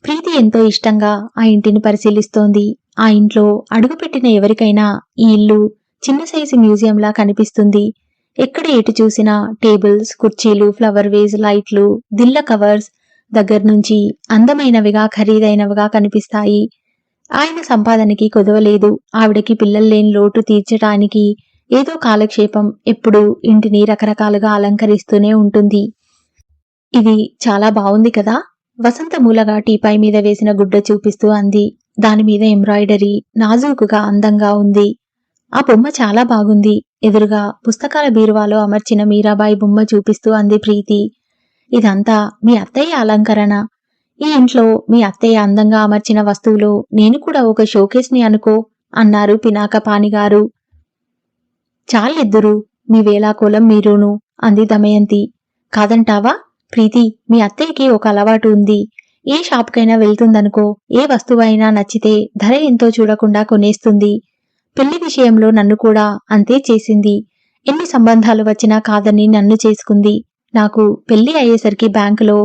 ప్రీతి ఎంతో ఇష్టంగా ఆ ఇంటిని పరిశీలిస్తోంది. ఆ ఇంట్లో అడుగుపెట్టిన ఎవరికైనా ఈ ఇల్లు చిన్న సైజు మ్యూజియంలా కనిపిస్తుంది. ఎక్కడ ఎటు చూసినా టేబుల్స్, కుర్చీలు, ఫ్లవర్ వేజ్, లైట్లు, దిల్ల కవర్స్ దగ్గర్నుంచి అందమైనవిగా ఖరీదైనవిగా కనిపిస్తాయి. ఆయన సంపాదనకి కొదవలేదు. ఆవిడకి పిల్లల్లేని లోటు తీర్చటానికి ఏదో కాలక్షేపం ఎప్పుడూ ఇంటిని రకరకాలుగా అలంకరిస్తూనే ఉంటుంది. ఇది చాలా బావుంది కదా. వసంత మూలగా టీపాయ్ మీద వేసిన గుడ్డ చూపిస్తూ అంది. దానిమీద ఎంబ్రాయిడరీ నాజూకుగా అందంగా ఉంది. ఆ బొమ్మ చాలా బాగుంది. ఎదురుగా పుస్తకాల బీరువాలో అమర్చిన మీరాబాయి బొమ్మ చూపిస్తూ అంది ప్రీతి. ఇదంతా మీ అత్తయ్య అలంకరణ. ఈ ఇంట్లో మీ అత్తయ్య అందంగా అమర్చిన వస్తువులో నేను కూడా ఒక షోకేస్ ని అనుకో అన్నారు పినాకపాణిగారు. చాలెద్దురు మీ వేళాకోలం మీరును అంది దమయంతి. కాదంటావా ప్రీతి, మీ అత్తయ్యకి ఒక అలవాటు ఉంది. ఏ షాప్కైనా వెళ్తుందనుకో, ఏ వస్తువైనా నచ్చితే ధర ఎంతో చూడకుండా కొనేస్తుంది. పెళ్లి విషయంలో నన్ను కూడా అంతే చేసింది. ఎన్ని సంబంధాలు వచ్చినా కాదని నన్ను చేసుకుంది. నాకు పెళ్లి అయ్యేసరికి బ్యాంకులో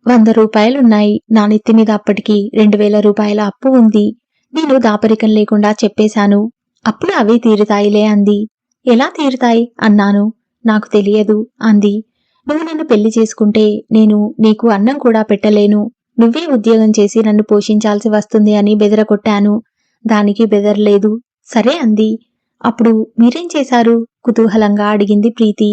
100 రూపాయలున్నాయి. నా నెత్తి మీద అప్పటికి 2000 రూపాయల అప్పు ఉంది. నేను దాపరికం లేకుండా చెప్పేశాను. అప్పుడు అవే తీరుతాయిలే అంది. ఎలా తీరుతాయి అన్నాను. నాకు తెలియదు అంది. నువ్వు నన్ను పెళ్లి చేసుకుంటే నేను నీకు అన్నం కూడా పెట్టలేను. నువ్వే ఉద్యోగం చేసి నన్ను పోషించాల్సి వస్తుంది అని బెదరకొట్టాను. దానికి బెదరలేదు. సరే అంది. అప్పుడు మీరేం చేశారు? కుతూహలంగా అడిగింది ప్రీతి.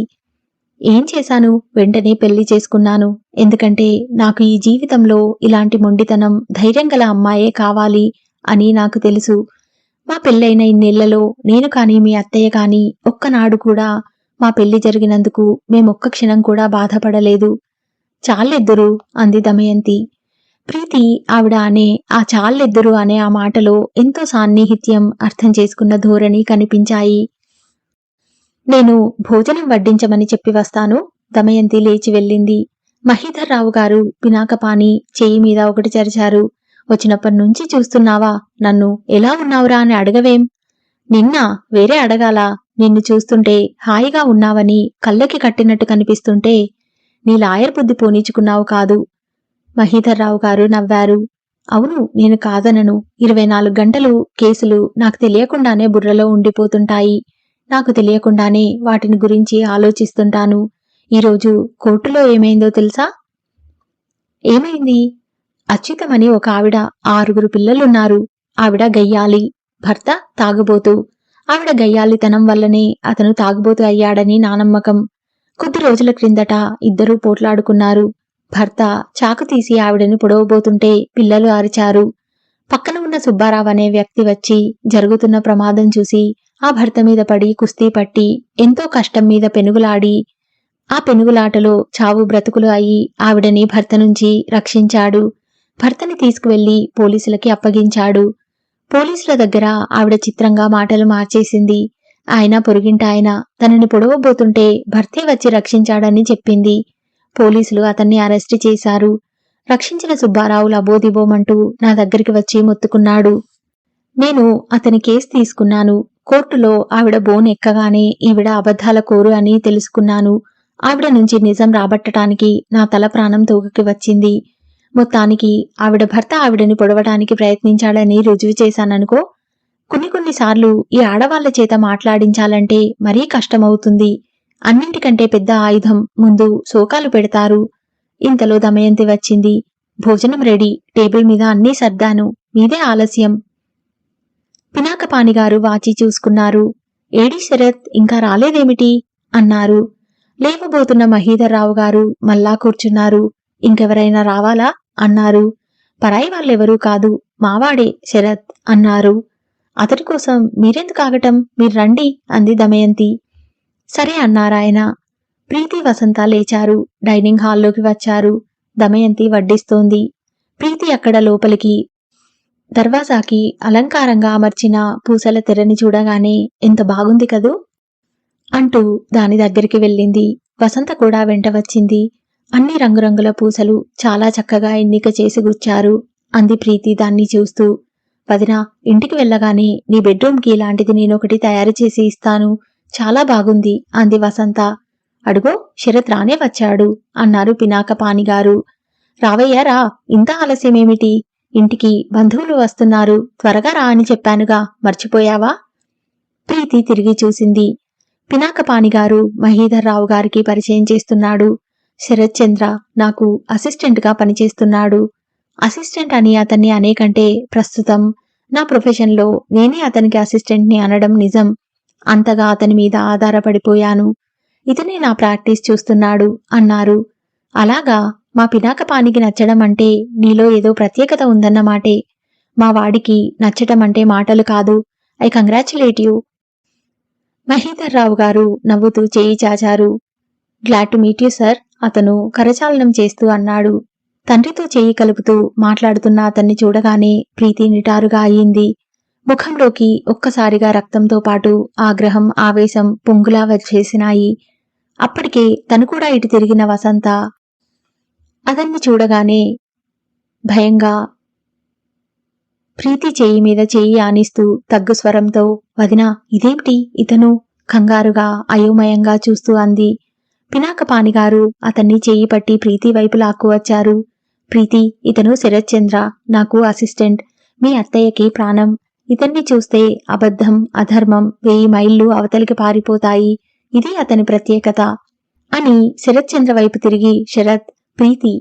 ఏం చేశాను? వెంటనే పెళ్లి చేసుకున్నాను. ఎందుకంటే నాకు ఈ జీవితంలో ఇలాంటి మొండితనం, ధైర్యం గల అమ్మాయే కావాలి అని నాకు తెలుసు. మా పెళ్ళైన ఇన్నేళ్లలో నేను కానీ మీ అత్తయ్య కానీ ఒక్కనాడు కూడా మా పెళ్లి జరిగినందుకు మేమొక్క క్షణం కూడా బాధపడలేదు. చాలెద్దురు అంది దమయంతి. ప్రీతి ఆవిడ అనే ఆ చాలెద్దురు అనే ఆ మాటలో ఎంతో సాన్నిహిత్యం, అర్థం చేసుకున్న ధోరణి కనిపించాయి. నేను భోజనం వడ్డించమని చెప్పి వస్తాను. దమయంతి లేచి వెళ్ళింది. మహీధర్రావు గారు పినాకపాణి చెయ్యి మీద ఒకటి చరిచారు. వచ్చినప్పటినుంచి చూస్తున్నావా? నన్ను ఎలా ఉన్నావురా అని అడగవేం? నిన్న వేరే అడగాలా? నిన్ను చూస్తుంటే హాయిగా ఉన్నావని కళ్ళకి కట్టినట్టు కనిపిస్తుంటే నీ లాయర్ బుద్ధి పోనిచుకున్నావు కాదు. మహీధర్రావు గారు నవ్వారు. అవును, నేను కాదనను. 24 గంటలు కేసులు నాకు తెలియకుండానే బుర్రలో ఉండిపోతుంటాయి. నాకు తెలియకుండానే వాటిని గురించి ఆలోచిస్తుంటాను. ఈరోజు కోర్టులో ఏమైందో తెలుసా? ఏమైంది? అచ్యుతమని ఒక ఆవిడ, 6 పిల్లలున్నారు. ఆవిడ గయ్యాలి, భర్త తాగుబోతు. ఆవిడ గయ్యాలితనం వల్లనే అతను తాగుబోతు అయ్యాడని నా నమ్మకం. కొద్ది రోజుల క్రిందట ఇద్దరూ పోట్లాడుకున్నారు. భర్త చాకు తీసి ఆవిడని పొడవబోతుంటే పిల్లలు అరిచారు. పక్కన ఉన్న సుబ్బారావు అనే వ్యక్తి వచ్చి జరుగుతున్న ప్రమాదం చూసి ఆ భర్త మీద పడి కుస్తీ పట్టి ఎంతో కష్టం మీద పెనుగులాడి ఆ పెనుగులాటలో చావు బ్రతుకులు అయి ఆవిడని భర్త నుంచి రక్షించాడు. భర్తని తీసుకువెళ్లి పోలీసులకి అప్పగించాడు. పోలీసుల దగ్గర ఆవిడ చిత్రంగా మాటలు మార్చేసింది. ఆయన పొరుగింటాయన తనని పొడవబోతుంటే భర్తే వచ్చి రక్షించాడని చెప్పింది. పోలీసులు అతన్ని అరెస్టు చేశారు. రక్షించిన సుబ్బారావు లబోదిబోమంటూ నా దగ్గరికి వచ్చి మొత్తుకున్నాడు. నేను అతని కేసు తీసుకున్నాను. కోర్టులో ఆవిడ బోన్ ఎక్కగానే ఈవిడ అబద్ధాల కోరు అని తెలుసుకున్నాను. ఆవిడ నుంచి నిజం రాబట్టడానికి నా తల ప్రాణం తోకకి వచ్చింది. మొత్తానికి ఆవిడ భర్త ఆవిడని పొడవడానికి ప్రయత్నించాడని రుజువు చేశాననుకో. కొన్నిసార్లు ఈ ఆడవాళ్ల చేత మాట్లాడించాలంటే మరీ కష్టమవుతుంది. అన్నింటికంటే పెద్ద ఆయుధం ముందు శోకాలు పెడతారు. ఇంతలో దమయంతి వచ్చింది. భోజనం రెడీ, టేబుల్ మీద అన్నీ సర్దాను, మీదే ఆలస్యం. పినాకపాణిగారు వాచి చూసుకున్నారు. ఏడి శరత్ ఇంకా రాలేదేమిటి అన్నారు. లేవబోతున్న మహీధర్రావు గారు మళ్ళా కూర్చున్నారు. ఇంకెవరైనా రావాలా అన్నారు. పరాయి వాళ్ళెవరూ కాదు, మావాడే శరత్ అన్నారు. అతడి కోసం మీరెందుకు ఆగటం, మీరు రండి అంది దమయంతి. సరే అన్నారాయన. ప్రీతి, వసంత లేచారు. డైనింగ్ హాల్లోకి వచ్చారు. దమయంతి వడ్డిస్తోంది. ప్రీతి అక్కడ లోపలికి దర్వాజాకి అలంకారంగా అమర్చిన పూసల తెరని చూడగానే ఎంత బాగుంది కదూ. అంటూ దాని దగ్గరికి వెళ్ళింది. వసంత కూడా వెంట వచ్చింది. అన్ని రంగురంగుల పూసలు చాలా చక్కగా ఎన్నిక చేసి గుచ్చారు అంది ప్రీతి దాన్ని చూస్తూ. వదినా, ఇంటికి వెళ్ళగానే నీ బెడ్రూమ్కి ఇలాంటిది నేనొకటి తయారు చేసి ఇస్తాను, చాలా బాగుంది అంది వసంత. అడుగో శరత్ రానే వచ్చాడు అన్నారు పినాకపాణిగారు. రావయ్యారా, ఇంత ఆలస్యమేమిటి? ఇంటికి బంధువులు వస్తున్నారు, త్వరగా రా అని చెప్పానుగా, మర్చిపోయావా? ప్రీతి తిరిగి చూసింది. పినాకపాణిగారు మహీధర్రావు గారికి పరిచయం చేస్తున్నాడు. శరత్ చంద్ర నాకు అసిస్టెంట్గా పనిచేస్తున్నాడు. అసిస్టెంట్ అని అతన్ని అనేకంటే ప్రస్తుతం నా ప్రొఫెషన్లో నేనే అతనికి అసిస్టెంట్ని అనడం నిజం. అంతగా అతని మీద ఆధారపడిపోయాను. ఇతనే నా ప్రాక్టీస్ చూస్తున్నాడు అన్నారు. అలాగా, మా పినాకపానికి నచ్చడం అంటే నీలో ఏదో ప్రత్యేకత ఉందన్నమాటే. మా వాడికి నచ్చటం అంటే మాటలు కాదు. I congratulate you. మహీధర్రావు గారు నవ్వుతూ చేయి చాచారు. Glad to meet you sir, అతను కరచాలనం చేస్తూ అన్నాడు. తండ్రితో చేయి కలుపుతూ మాట్లాడుతున్న అతన్ని చూడగానే ప్రీతి నిటారుగా అయింది. ముఖంలోకి ఒక్కసారిగా రక్తంతో పాటు ఆగ్రహం, ఆవేశం పొంగులా వచ్చేసినాయి. అప్పటికే తను కూడా ఇటు తిరిగిన వసంత అతన్ని చూడగానే భయంగా ప్రీతి చేయి మీద చేయి ఆనిస్తూ తగ్గు స్వరంతో, వదినా ఇదేమిటి ఇతను? కంగారుగా అయోమయంగా చూస్తూ అంది. పినాకపాణిగారు అతన్ని చేయి పట్టి ప్రీతి వైపు లాక్కువచ్చారు. ప్రీతి, ఇతను శరత్ చంద్ర, నాకు అసిస్టెంట్. మీ అత్తయ్యకి ప్రాణం. ఇతన్ని చూస్తే అబద్ధం, అధర్మం 1000 మైళ్ళు అవతలికి పారిపోతాయి. ఇది అతని ప్రత్యేకత అని శరత్ చంద్ర వైపు తిరిగి, శరత్, ప్రీతి.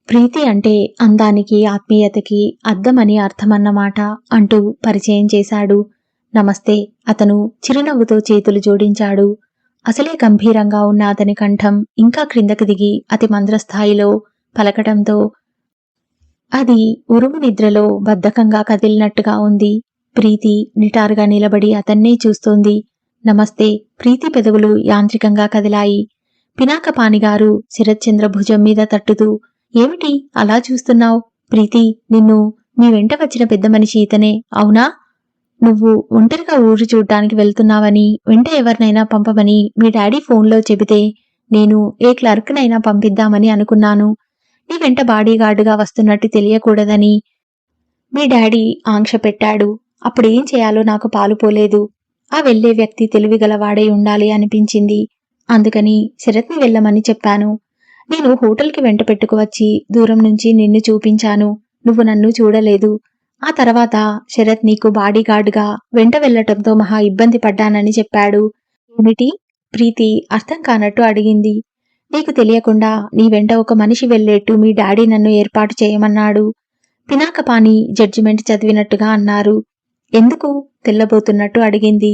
ప్రీతి అంటే అందానికి, ఆత్మీయతకి అద్దమని అర్థమన్నమాట అంటూ పరిచయం చేశాడు. నమస్తే. అతను చిరునవ్వుతో చేతులు జోడించాడు. అసలే గంభీరంగా ఉన్న అతని కంఠం ఇంకా క్రిందకి దిగి అతి మంద్రస్థాయిలో పలకటంతో అది ఉరుము నిద్రలో బద్ధకంగా కదిలినట్టుగా ఉంది. ప్రీతి నిటారుగా నిలబడి అతన్నే చూస్తోంది. నమస్తే. ప్రీతి పెదవులు యాంత్రికంగా కదిలాయి. పినాకపాణిగారు శరత్చంద్ర భుజం మీద తట్టుతూ, ఏమిటి అలా చూస్తున్నావ్? ప్రీతి, నిన్ను మీ వెంట వచ్చిన పెద్ద మనిషి ఇతనే, అవునా? నువ్వు ఒంటరిగా ఊరు చూడ్డానికి వెళ్తున్నావని, వెంట ఎవరినైనా పంపమని మీ డాడీ ఫోన్లో చెబితే నేను ఏ క్లర్క్నైనా పంపిద్దామని అనుకున్నాను. నీ వెంట బాడీగార్డుగా వస్తున్నట్టు తెలియకూడదని మీ డాడీ ఆంక్ష పెట్టాడు. అప్పుడేం చేయాలో నాకు పాలుపోలేదు. ఆ వెళ్లే వ్యక్తి తెలివిగలవాడై ఉండాలి అనిపించింది. అందుకని శరత్ని వెళ్ళమని చెప్పాను. నేను హోటల్కి వెంట పెట్టుకువచ్చి దూరం నుంచి నిన్ను చూపించాను. నువ్వు నన్ను చూడలేదు. ఆ తర్వాత శరత్ నీకు బాడీగార్డుగా వెంట వెళ్లటంతో మహా ఇబ్బంది పడ్డానని చెప్పాడు. ఏమిటి? ప్రీతి అర్థం కానట్టు అడిగింది. నీకు తెలియకుండా నీ వెంట ఒక మనిషి వెళ్లేట్టు మీ డాడీ నన్ను ఏర్పాటు చేయమన్నాడు. పినాకపాణి జడ్జిమెంట్ చదివినట్టుగా అన్నారు. ఎందుకు? తెల్లబోతున్నట్టు అడిగింది.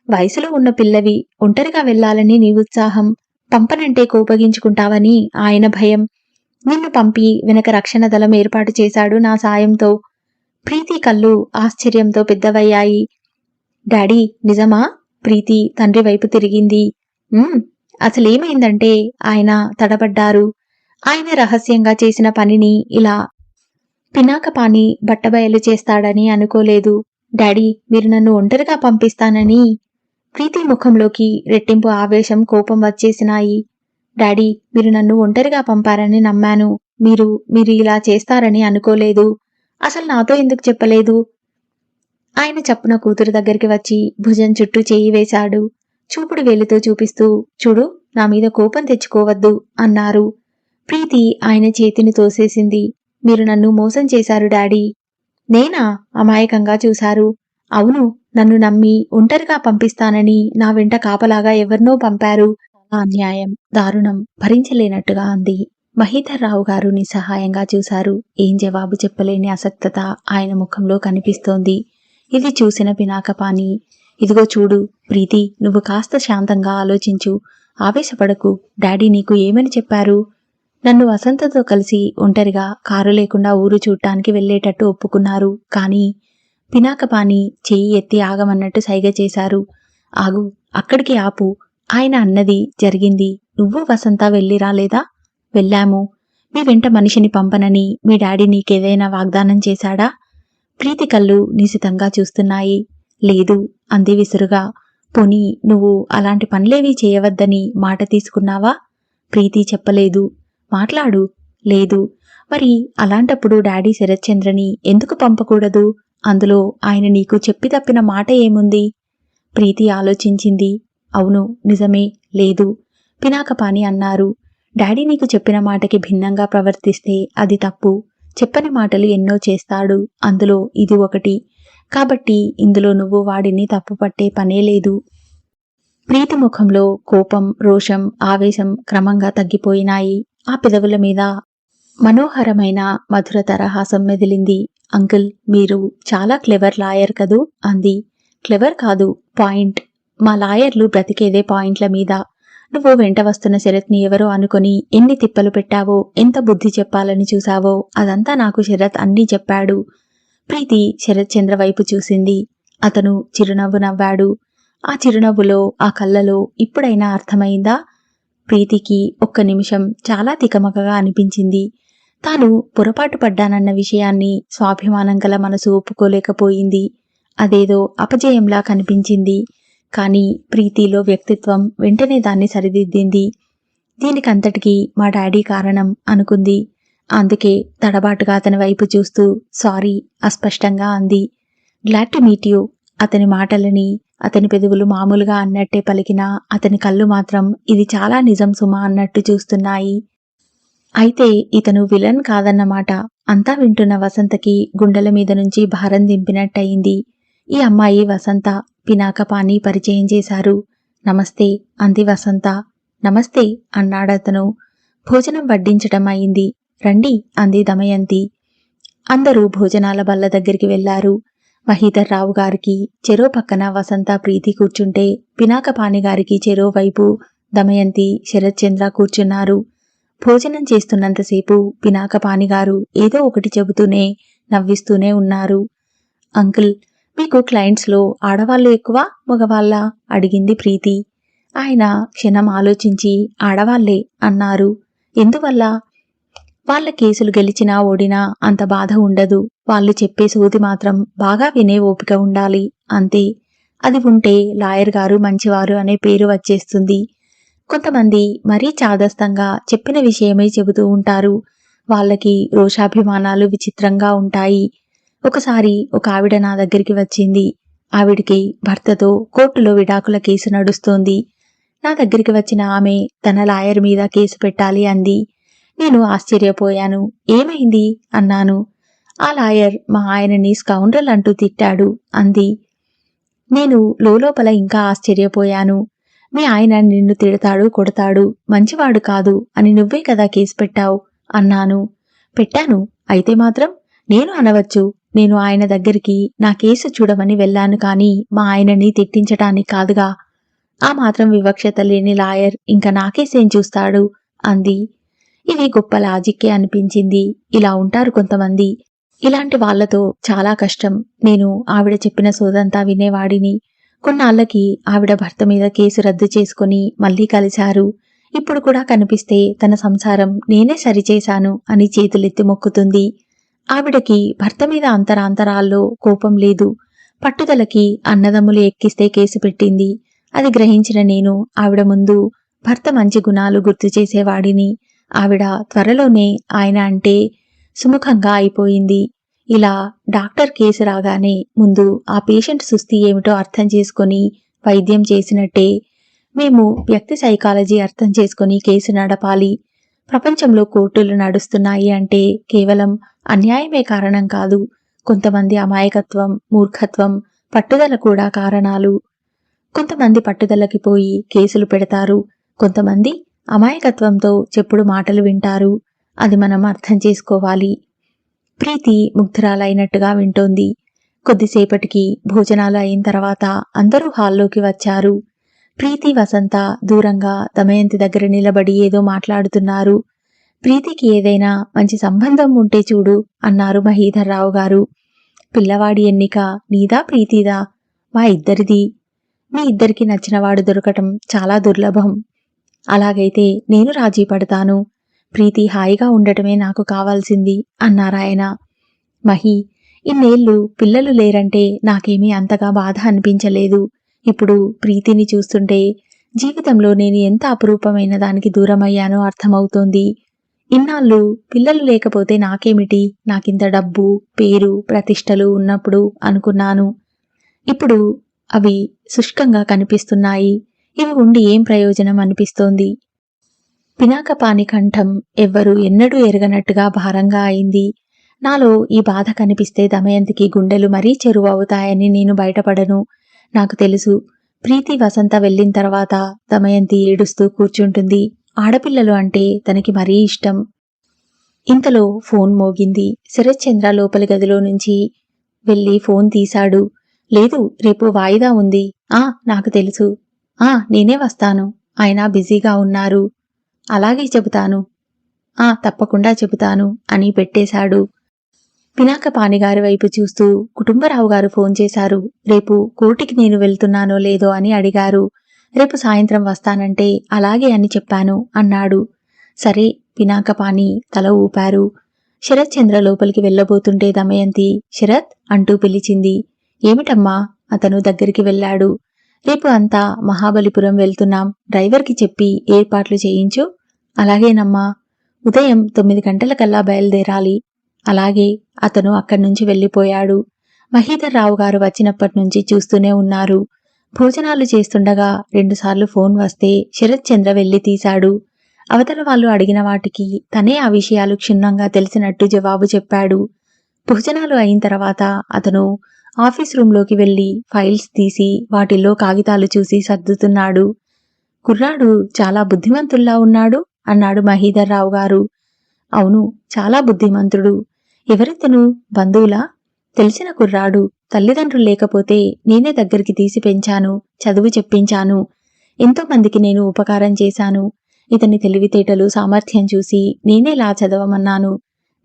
వయసులో ఉన్న పిల్లవి, ఒంటరిగా వెళ్లాలని నీ ఉత్సాహం, పంపనంటే కోపగించుకుంటావని ఆయన భయం. నిన్ను పంపి వెనక రక్షణ దళం ఏర్పాటు చేశాడు నా సాయంతో. ప్రీతి కళ్ళు ఆశ్చర్యంతో పెద్దవయ్యాయి. డాడీ, నిజమా? ప్రీతి తండ్రి వైపు తిరిగింది. అసలేమైందంటే ఆయన తడబడ్డారు. ఆయన రహస్యంగా చేసిన పనిని ఇలా పినాకపాణి బట్టబయలు చేస్తాడని అనుకోలేదు. డాడీ, మీరు నన్ను ఒంటరిగా పంపిస్తానని ప్రీతి ముఖంలోకి రెట్టింపు ఆవేశం, కోపం వచ్చేసినాయి. డాడీ, మీరు నన్ను ఒంటరిగా పంపారని నమ్మాను. మీరు ఇలా చేస్తారని అనుకోలేదు. అసలు నాతో ఎందుకు చెప్పలేదు? ఆయన చప్పున కూతురు దగ్గరికి వచ్చి భుజం చుట్టూ చేయి వేశాడు. చూపుడు వేలితో చూపిస్తూ, చూడు, నా మీద కోపం తెచ్చుకోవద్దు అన్నారు. ప్రీతి ఆయన చేతిని తోసేసింది. మీరు నన్ను మోసం చేశారు డాడీ. నేనా? అమాయకంగా చూశారు. అవును, నన్ను నమ్మి ఒంటరిగా పంపిస్తానని నా వెంట కాపలాగా ఎవరినో పంపారు. అన్యాయం, దారుణం, భరించలేనట్టుగా అంది. మహీధర్రావు గారు నిస్సహాయంగా చూశారు. ఏం జవాబు చెప్పలేని అసక్తత ఆయన ముఖంలో కనిపిస్తోంది. ఇది చూసిన పినాకపాణి, ఇదిగో చూడు ప్రీతి, నువ్వు కాస్త శాంతంగా ఆలోచించు. ఆవేశపడకు. డాడీ నీకు ఏమని చెప్పారు? నన్ను వసంతతో కలిసి ఒంటరిగా కారు లేకుండా ఊరు చూడటానికి వెళ్లేటట్టు ఒప్పుకున్నారు. కానీ పినాకపాణి చెయ్యి ఎత్తి ఆగమన్నట్టు సైగ చేశారు. ఆగు, అక్కడికి ఆపు. ఆయన అన్నది జరిగింది. నువ్వు వసంత వెళ్ళి రాలేదా? వెళ్ళాము. మీ వెంట మనిషిని పంపనని మీ డాడీ నీకేదైనా వాగ్దానం చేశాడా? ప్రీతి కళ్ళు నిశితంగా చూస్తున్నాయి. లేదు అంది విసురుగా. పోనీ నువ్వు అలాంటి పనులేవీ చేయవద్దని మాట తీసుకున్నావా? ప్రీతి చెప్పలేదు. మాట్లాడు. లేదు. మరి అలాంటప్పుడు డాడీ శరత్చంద్రని ఎందుకు పంపకూడదు? అందులో ఆయన నీకు చెప్పి తప్పిన మాట ఏముంది? ప్రీతి ఆలోచించింది. అవును, నిజమే. లేదు. పినాకపాని అన్నారు. డాడీ నీకు చెప్పిన మాటకి భిన్నంగా ప్రవర్తిస్తే అది తప్పు. చెప్పని మాటలు ఎన్నో చేస్తాడు. అందులో ఇది ఒకటి. కాబట్టి ఇందులో నువ్వు వాడిని తప్పుపట్టే పనే లేదు. ప్రీతి ముఖంలో కోపం, రోషం, ఆవేశం క్రమంగా తగ్గిపోయినాయి. ఆ పెదవుల మీద మనోహరమైన మధుర తరహాసం మెదిలింది. అంకుల్, మీరు చాలా క్లెవర్ లాయర్ కదూ అంది. క్లెవర్ కాదు, పాయింట్. మా లాయర్లు బ్రతికేదే పాయింట్ల మీద. నువ్వు వెంట వస్తున్న శరత్ని ఎవరో అనుకుని ఎన్ని తిప్పలు పెట్టావో, ఎంత బుద్ధి చెప్పాలని చూశావో అదంతా నాకు శరత్ అన్నీ చెప్పాడు. ప్రీతి శరత్ చంద్ర వైపు చూసింది. అతను చిరునవ్వు నవ్వాడు. ఆ చిరునవ్వులో, ఆ కళ్ళలో ఇప్పుడైనా అర్థమైందా? ప్రీతికి ఒక్క నిమిషం చాలా తికమకగా అనిపించింది. తాను పొరపాటు పడ్డానన్న విషయాన్ని స్వాభిమానం గల మనసు ఒప్పుకోలేకపోయింది. అదేదో అపజయంలా కనిపించింది. కానీ ప్రీతిలో వ్యక్తిత్వం వెంటనే దాన్ని సరిదిద్దింది. దీనికంతటికీ మా డాడీ కారణం అనుకుంది. అందుకే తడబాటుగా అతని వైపు చూస్తూ సారీ అస్పష్టంగా అంది. Glad to meet you. అతని మాటలని అతని పెదవులు మామూలుగా అన్నట్టే పలికినా అతని కళ్ళు మాత్రం ఇది చాలా నిజం సుమా అన్నట్టు చూస్తున్నాయి. అయితే ఇతను విలన్ కాదన్నమాట. అంతా వింటున్న వసంతకి గుండెల మీద నుంచి భారం దింపినట్టయింది. ఈ అమ్మాయి వసంత. పినాకపాని పరిచయం చేశారు. నమస్తే అంది వసంత. నమస్తే అన్నాడతను. భోజనం వడ్డించటం అయింది. రండి అంది దమయంతి. అందరూ భోజనాల బల్ల దగ్గరికి వెళ్లారు. మహీధర్ రావు గారికి చెరో పక్కన వసంత, ప్రీతి కూర్చుంటే పినాకపాని గారికి చెరో వైపు దమయంతి, శరత్చంద్ర కూర్చున్నారు. భోజనం చేస్తున్నంతసేపు పినాకపాని గారు ఏదో ఒకటి చెబుతూనే నవ్విస్తూనే ఉన్నారు. అంకుల్, మీకు క్లయింట్స్లో ఆడవాళ్లు ఎక్కువ, మగవాళ్ళ అడిగింది ప్రీతి. ఆయన క్షణం ఆలోచించి ఆడవాళ్లే అన్నారు. ఎందువల్ల? వాళ్ళ కేసులు గెలిచినా ఓడినా అంత బాధ ఉండదు. వాళ్ళు చెప్పే సోది మాత్రం బాగా వినే ఓపిక ఉండాలి, అంతే. అది ఉంటే లాయర్ గారు మంచివారు అనే పేరు వచ్చేస్తుంది. కొంతమంది మరీ చాదస్తంగా చెప్పిన విషయమే చెబుతూ ఉంటారు. వాళ్ళకి రోషాభిమానాలు విచిత్రంగా ఉంటాయి. ఒకసారి ఒక ఆవిడ నా దగ్గరికి వచ్చింది. ఆవిడికి భర్తతో కోర్టులో విడాకుల కేసు నడుస్తోంది. నా దగ్గరికి వచ్చిన ఆమె తన లాయర్ మీద కేసు పెట్టాలి అంది. నేను ఆశ్చర్యపోయాను. ఏమైంది అన్నాను. ఆ లాయర్ మా ఆయనని స్కౌండ్రల్ అంటూ తిట్టాడు అంది. నేను లోలోపల ఇంకా ఆశ్చర్యపోయాను. మీ ఆయన నిన్ను తిడతాడు, కొడతాడు, మంచివాడు కాదు అని నువ్వే కదా కేసు పెట్టావు అన్నాను. పెట్టాను. అయితే మాత్రం నేను అనవచ్చు. నేను ఆయన దగ్గరికి నా కేసు చూడమని వెళ్ళాను కానీ మా ఆయనని తిట్టించటానికి కాదుగా. ఆ మాత్రం వివక్షత లేని లాయర్ ఇంకా నా కేసేం చూస్తాడు అంది. ఇది గొప్ప లాజిక్కే అనిపించింది. ఇలా ఉంటారు కొంతమంది. ఇలాంటి వాళ్లతో చాలా కష్టం. నేను ఆవిడ చెప్పిన సోదంతా వినేవాడిని. కొన్నాళ్లకి ఆవిడ భర్త మీద కేసు రద్దు చేసుకుని మళ్లీ కలిశారు. ఇప్పుడు కూడా కనిపిస్తే తన సంసారం నేనే సరిచేశాను అని చేతులెత్తి మొక్కుతుంది. ఆవిడకి భర్త మీద అంతరాంతరాల్లో కోపం లేదు. పట్టుదలకి అన్నదమ్ములు ఎక్కిస్తే కేసు పెట్టింది. అది గ్రహించిన నేను ఆవిడ ముందు భర్త మంచి గుణాలు గుర్తు చేసేవాడిని. ఆవిడ త్వరలోనే ఆయన అంటే సుముఖంగా అయిపోయింది. ఇలా డాక్టర్ కేసు రాగానే ముందు ఆ పేషెంట్ సుస్థి ఏమిటో అర్థం చేసుకుని వైద్యం చేసినట్టే మేము వ్యక్తి సైకాలజీ అర్థం చేసుకుని కేసు నడపాలి. ప్రపంచంలో కోర్టులు నడుస్తున్నాయి అంటే కేవలం అన్యాయమే కారణం కాదు. కొంతమంది అమాయకత్వం, మూర్ఖత్వం, పట్టుదల కూడా కారణాలు. కొంతమంది పట్టుదలకి పోయి కేసులు పెడతారు. కొంతమంది అమాయకత్వంతో చెప్పుడు మాటలు వింటారు. అది మనం అర్థం చేసుకోవాలి. ప్రీతి ముగ్ధురాలైనట్టుగా వింటోంది. కొద్దిసేపటికి భోజనాలు అయిన తర్వాత అందరూ హాల్లోకి వచ్చారు. ప్రీతి, వసంత దూరంగా దమయంతి దగ్గర నిలబడి ఏదో మాట్లాడుతున్నారు. ప్రీతికి ఏదైనా మంచి సంబంధం ఉంటే చూడు అన్నారు మహీధర్ రావు గారు. పిల్లవాడి ఎన్నిక నీదా ప్రీతిదా? మా ఇద్దరిది. మీ ఇద్దరికి నచ్చినవాడు దొరకటం చాలా దుర్లభం. అలాగైతే నేను రాజీ పడతాను. ప్రీతి హాయిగా ఉండటమే నాకు కావాల్సింది అన్నారాయన. మహి, ఇన్నేళ్లు పిల్లలు లేరంటే నాకేమీ అంతగా బాధ అనిపించలేదు. ఇప్పుడు ప్రీతిని చూస్తుంటే జీవితంలో నేను ఎంత అపురూపమైన దానికి దూరమయ్యానో అర్థమవుతోంది. ఇన్నాళ్ళు పిల్లలు లేకపోతే నాకేమిటి, నాకింత డబ్బు, పేరు, ప్రతిష్టలు ఉన్నప్పుడు అనుకున్నాను. ఇప్పుడు అవి శుష్కంగా కనిపిస్తున్నాయి. ఇవి ఉండి ఏం ప్రయోజనం అనిపిస్తోంది. పినాకపాణి కంఠం ఎవ్వరూ ఎన్నడూ ఎరగనట్టుగా భారంగా అయింది. నాలో ఈ బాధ కనిపిస్తే దమయంతికి గుండెలు మరీ చెరువు అవుతాయని నేను బయటపడను. నాకు తెలుసు. ప్రీతి వసంత వెళ్ళిన తర్వాత దమయంతి ఏడుస్తూ కూర్చుంటుంది. ఆడపిల్లలు అంటే తనకి మరీ ఇష్టం. ఇంతలో ఫోన్ మోగింది. శరత్చంద్ర లోపలి గదిలో నుంచి వెళ్ళి ఫోన్ తీశాడు. లేదు, రేపు వాయిదా ఉంది. నాకు తెలుసు. నేనే వస్తాను. ఆయన బిజీగా ఉన్నారు. అలాగే చెబుతాను. తప్పకుండా చెబుతాను అని పెట్టేశాడు. పినాకపాణిగారి వైపు చూస్తూ కుటుంబరావు గారు ఫోన్ చేశారు. రేపు కోర్టుకి నేను వెళ్తున్నానో లేదో అని అడిగారు. రేపు సాయంత్రం వస్తానంటే అలాగే అని చెప్పాను అన్నాడు. సరే, పినాకపాణి తల ఊపారు. శరత్చంద్ర లోపలికి వెళ్ళబోతుంటే దమయంతి శరత్ అంటూ పిలిచింది. ఏమిటమ్మా? అతను దగ్గరికి వెళ్ళాడు. రేపు అంతా మహాబలిపురం వెళ్తున్నాం. డ్రైవర్కి చెప్పి ఏర్పాట్లు చేయించు. అలాగేనమ్మా. ఉదయం 9 గంటలకల్లా బయలుదేరాలి. అలాగే. అతను అక్కడ్నుంచి వెళ్ళిపోయాడు. మహీధర్రావు గారు వచ్చినప్పటినుంచి చూస్తూనే ఉన్నారు. భోజనాలు చేస్తుండగా 2 సార్లు ఫోన్ వస్తే శరత్చంద్ర వెళ్లి తీశాడు. అవతల వాళ్ళు అడిగిన వాటికి తనే ఆ విషయాలు క్షుణ్ణంగా తెలిసినట్టు జవాబు చెప్పాడు. భోజనాలు అయిన తర్వాత అతను ఆఫీస్ రూంలోకి వెళ్లి ఫైల్స్ తీసి వాటిల్లో కాగితాలు చూసి సర్దుతున్నాడు. కుర్రాడు చాలా బుద్ధిమంతుల్లా ఉన్నాడు అన్నాడు మహీధర్రావు గారు. అవును, చాలా బుద్ధిమంతుడు. ఎవరితను? బంధువులా? తెలిసిన కుర్రాడు. తల్లిదండ్రులు లేకపోతే నేనే దగ్గరికి తీసి పెంచాను, చదువు చెప్పించాను. ఎంతో మందికి నేను ఉపకారం చేశాను. ఇతని తెలివితేటలు, సామర్థ్యం చూసి నేనే లా చదవమన్నాను.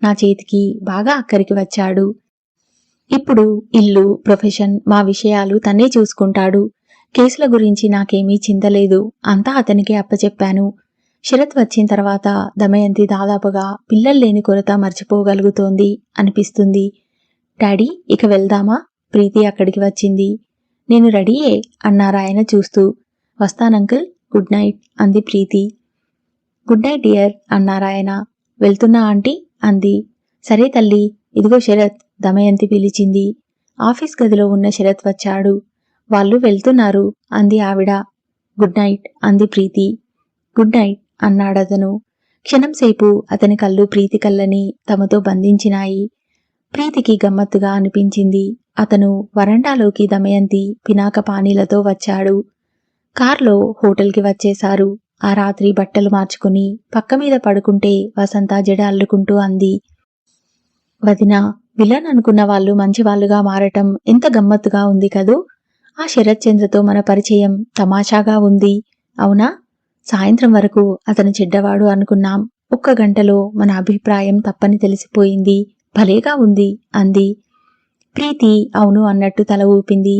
నా చేతికి బాగా అక్కరికి వచ్చాడు. ఇప్పుడు ఇల్లు, ప్రొఫెషన్, మా విషయాలు తనే చూసుకుంటాడు. కేసుల గురించి నాకేమీ చింతలేదు. అంతా అతనికి అప్పచెప్పాను. శరత్ వచ్చిన తర్వాత దమయంతి దాదాపుగా పిల్లల్లేని కొరత మర్చిపోగలుగుతోంది అనిపిస్తుంది. డాడీ, ఇక వెళ్దామా? ప్రీతి అక్కడికి వచ్చింది. నేను రెడీయే అన్నారాయన చూస్తూ. వస్తానంకుల్. గుడ్ నైట్ అంది ప్రీతి. గుడ్ నైట్ డియర్ అన్నారాయన. వెళ్తున్నా ఆంటీ అంది. సరే తల్లి. ఇదిగో శరత్, దమయంతి పిలిచింది. ఆఫీస్ గదిలో ఉన్న శరత్ వచ్చాడు. వాళ్ళు వెళ్తున్నారు అంది ఆవిడ. గుడ్ నైట్ అంది ప్రీతి. గుడ్ నైట్ అన్నాడతను. క్షణంసేపు అతని కళ్ళు ప్రీతి కళ్ళని తమతో బంధించినాయి. ప్రీతికి గమ్మత్తుగా అనిపించింది. అతను వరండాలోకి దమయంతి పినాకపాణిలతో వచ్చాడు. కార్లో హోటల్కి వచ్చేశారు. ఆ రాత్రి బట్టలు మార్చుకుని పక్కమీద పడుకుంటే వసంత జడ అల్లుకుంటూ అంది. వదినా, విలన్ అనుకున్న వాళ్ళు మంచివాళ్లుగా మారటం ఎంత గమ్మత్తుగా ఉంది కదూ. ఆ శరత్చంద్రతో మన పరిచయం తమాషాగా ఉంది. అవునా? సాయంత్రం వరకు అతను చెడ్డవాడు అనుకున్నాం. 1 గంటలో మన అభిప్రాయం తప్పని తెలిసిపోయింది. భలేగా ఉంది అంది. ప్రీతి అవును అన్నట్టు తల ఊపింది.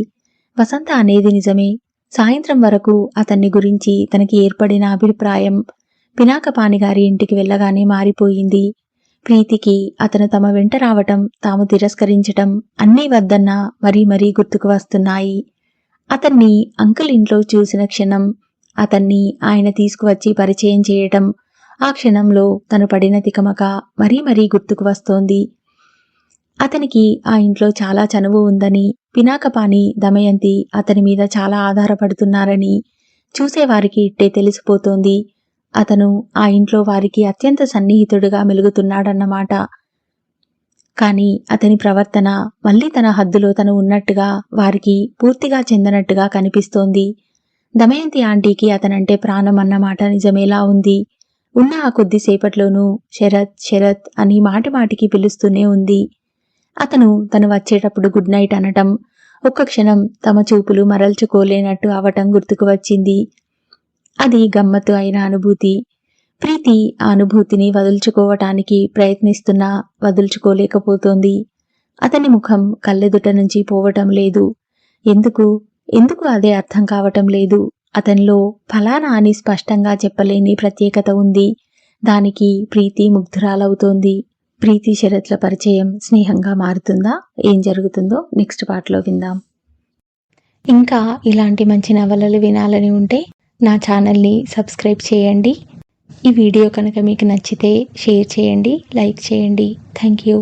వసంత అనేది నిజమే. సాయంత్రం వరకు అతన్ని గురించి తనకి ఏర్పడిన అభిప్రాయం పినాకపాణిగారి ఇంటికి వెళ్ళగానే మారిపోయింది. ప్రీతికి అతను తమ వెంట రావటం, తాము తిరస్కరించటం అన్నీ వద్దన్నా మరీ మరీ గుర్తుకు వస్తున్నాయి. అతన్ని అంకుల్ ఇంట్లో చూసిన క్షణం, అతన్ని ఆయన తీసుకువచ్చి పరిచయం చేయటం, ఆ క్షణంలో తను పడిన తికమక మరీ మరీ గుర్తుకు వస్తోంది. అతనికి ఆ ఇంట్లో చాలా చనువు ఉందని, పినాకపాణి, దమయంతి అతని మీద చాలా ఆధారపడుతున్నారని చూసేవారికి ఇట్టే తెలిసిపోతోంది. అతను ఆ ఇంట్లో వారికి అత్యంత సన్నిహితుడుగా మెలుగుతున్నాడన్నమాట. కాని అతని ప్రవర్తన మళ్లీ తన హద్దులో తను ఉన్నట్టుగా వారికి పూర్తిగా చెందనట్టుగా కనిపిస్తోంది. దమయంతి ఆంటీకి అతనంటే ప్రాణం అన్నమాట నిజమేలా ఉంది. ఉన్న ఆ కొద్దిసేపట్లోనూ శరత్ శరత్ అని మాటిమాటికి పిలుస్తూనే ఉంది. అతను తను వచ్చేటప్పుడు గుడ్ నైట్ అనటం, ఒక్క క్షణం తమ చూపులు మరల్చుకోలేనట్టు అవటం గుర్తుకు వచ్చింది. అది గమ్మత్తు అయిన అనుభూతి. ప్రీతి ఆ అనుభూతిని వదుల్చుకోవటానికి ప్రయత్నిస్తున్నా వదుల్చుకోలేకపోతోంది. అతని ముఖం కళ్ళెదుట నుంచి పోవటం లేదు. ఎందుకు అదే అర్థం కావటం లేదు. అతనిలో ఫలానా అని స్పష్టంగా చెప్పలేని ప్రత్యేకత ఉంది. దానికి ప్రీతి ముగ్ధురాలవుతోంది. ప్రీతి శరత్ల పరిచయం స్నేహంగా మారుతుందా? ఏం జరుగుతుందో నెక్స్ట్ పార్ట్లో విందాం. ఇంకా ఇలాంటి మంచి నవలలు వినాలని ఉంటే నా ఛానల్ని సబ్స్క్రైబ్ చేయండి. ఈ వీడియో కనుక మీకు నచ్చితే షేర్ చేయండి, లైక్ చేయండి. Thank you.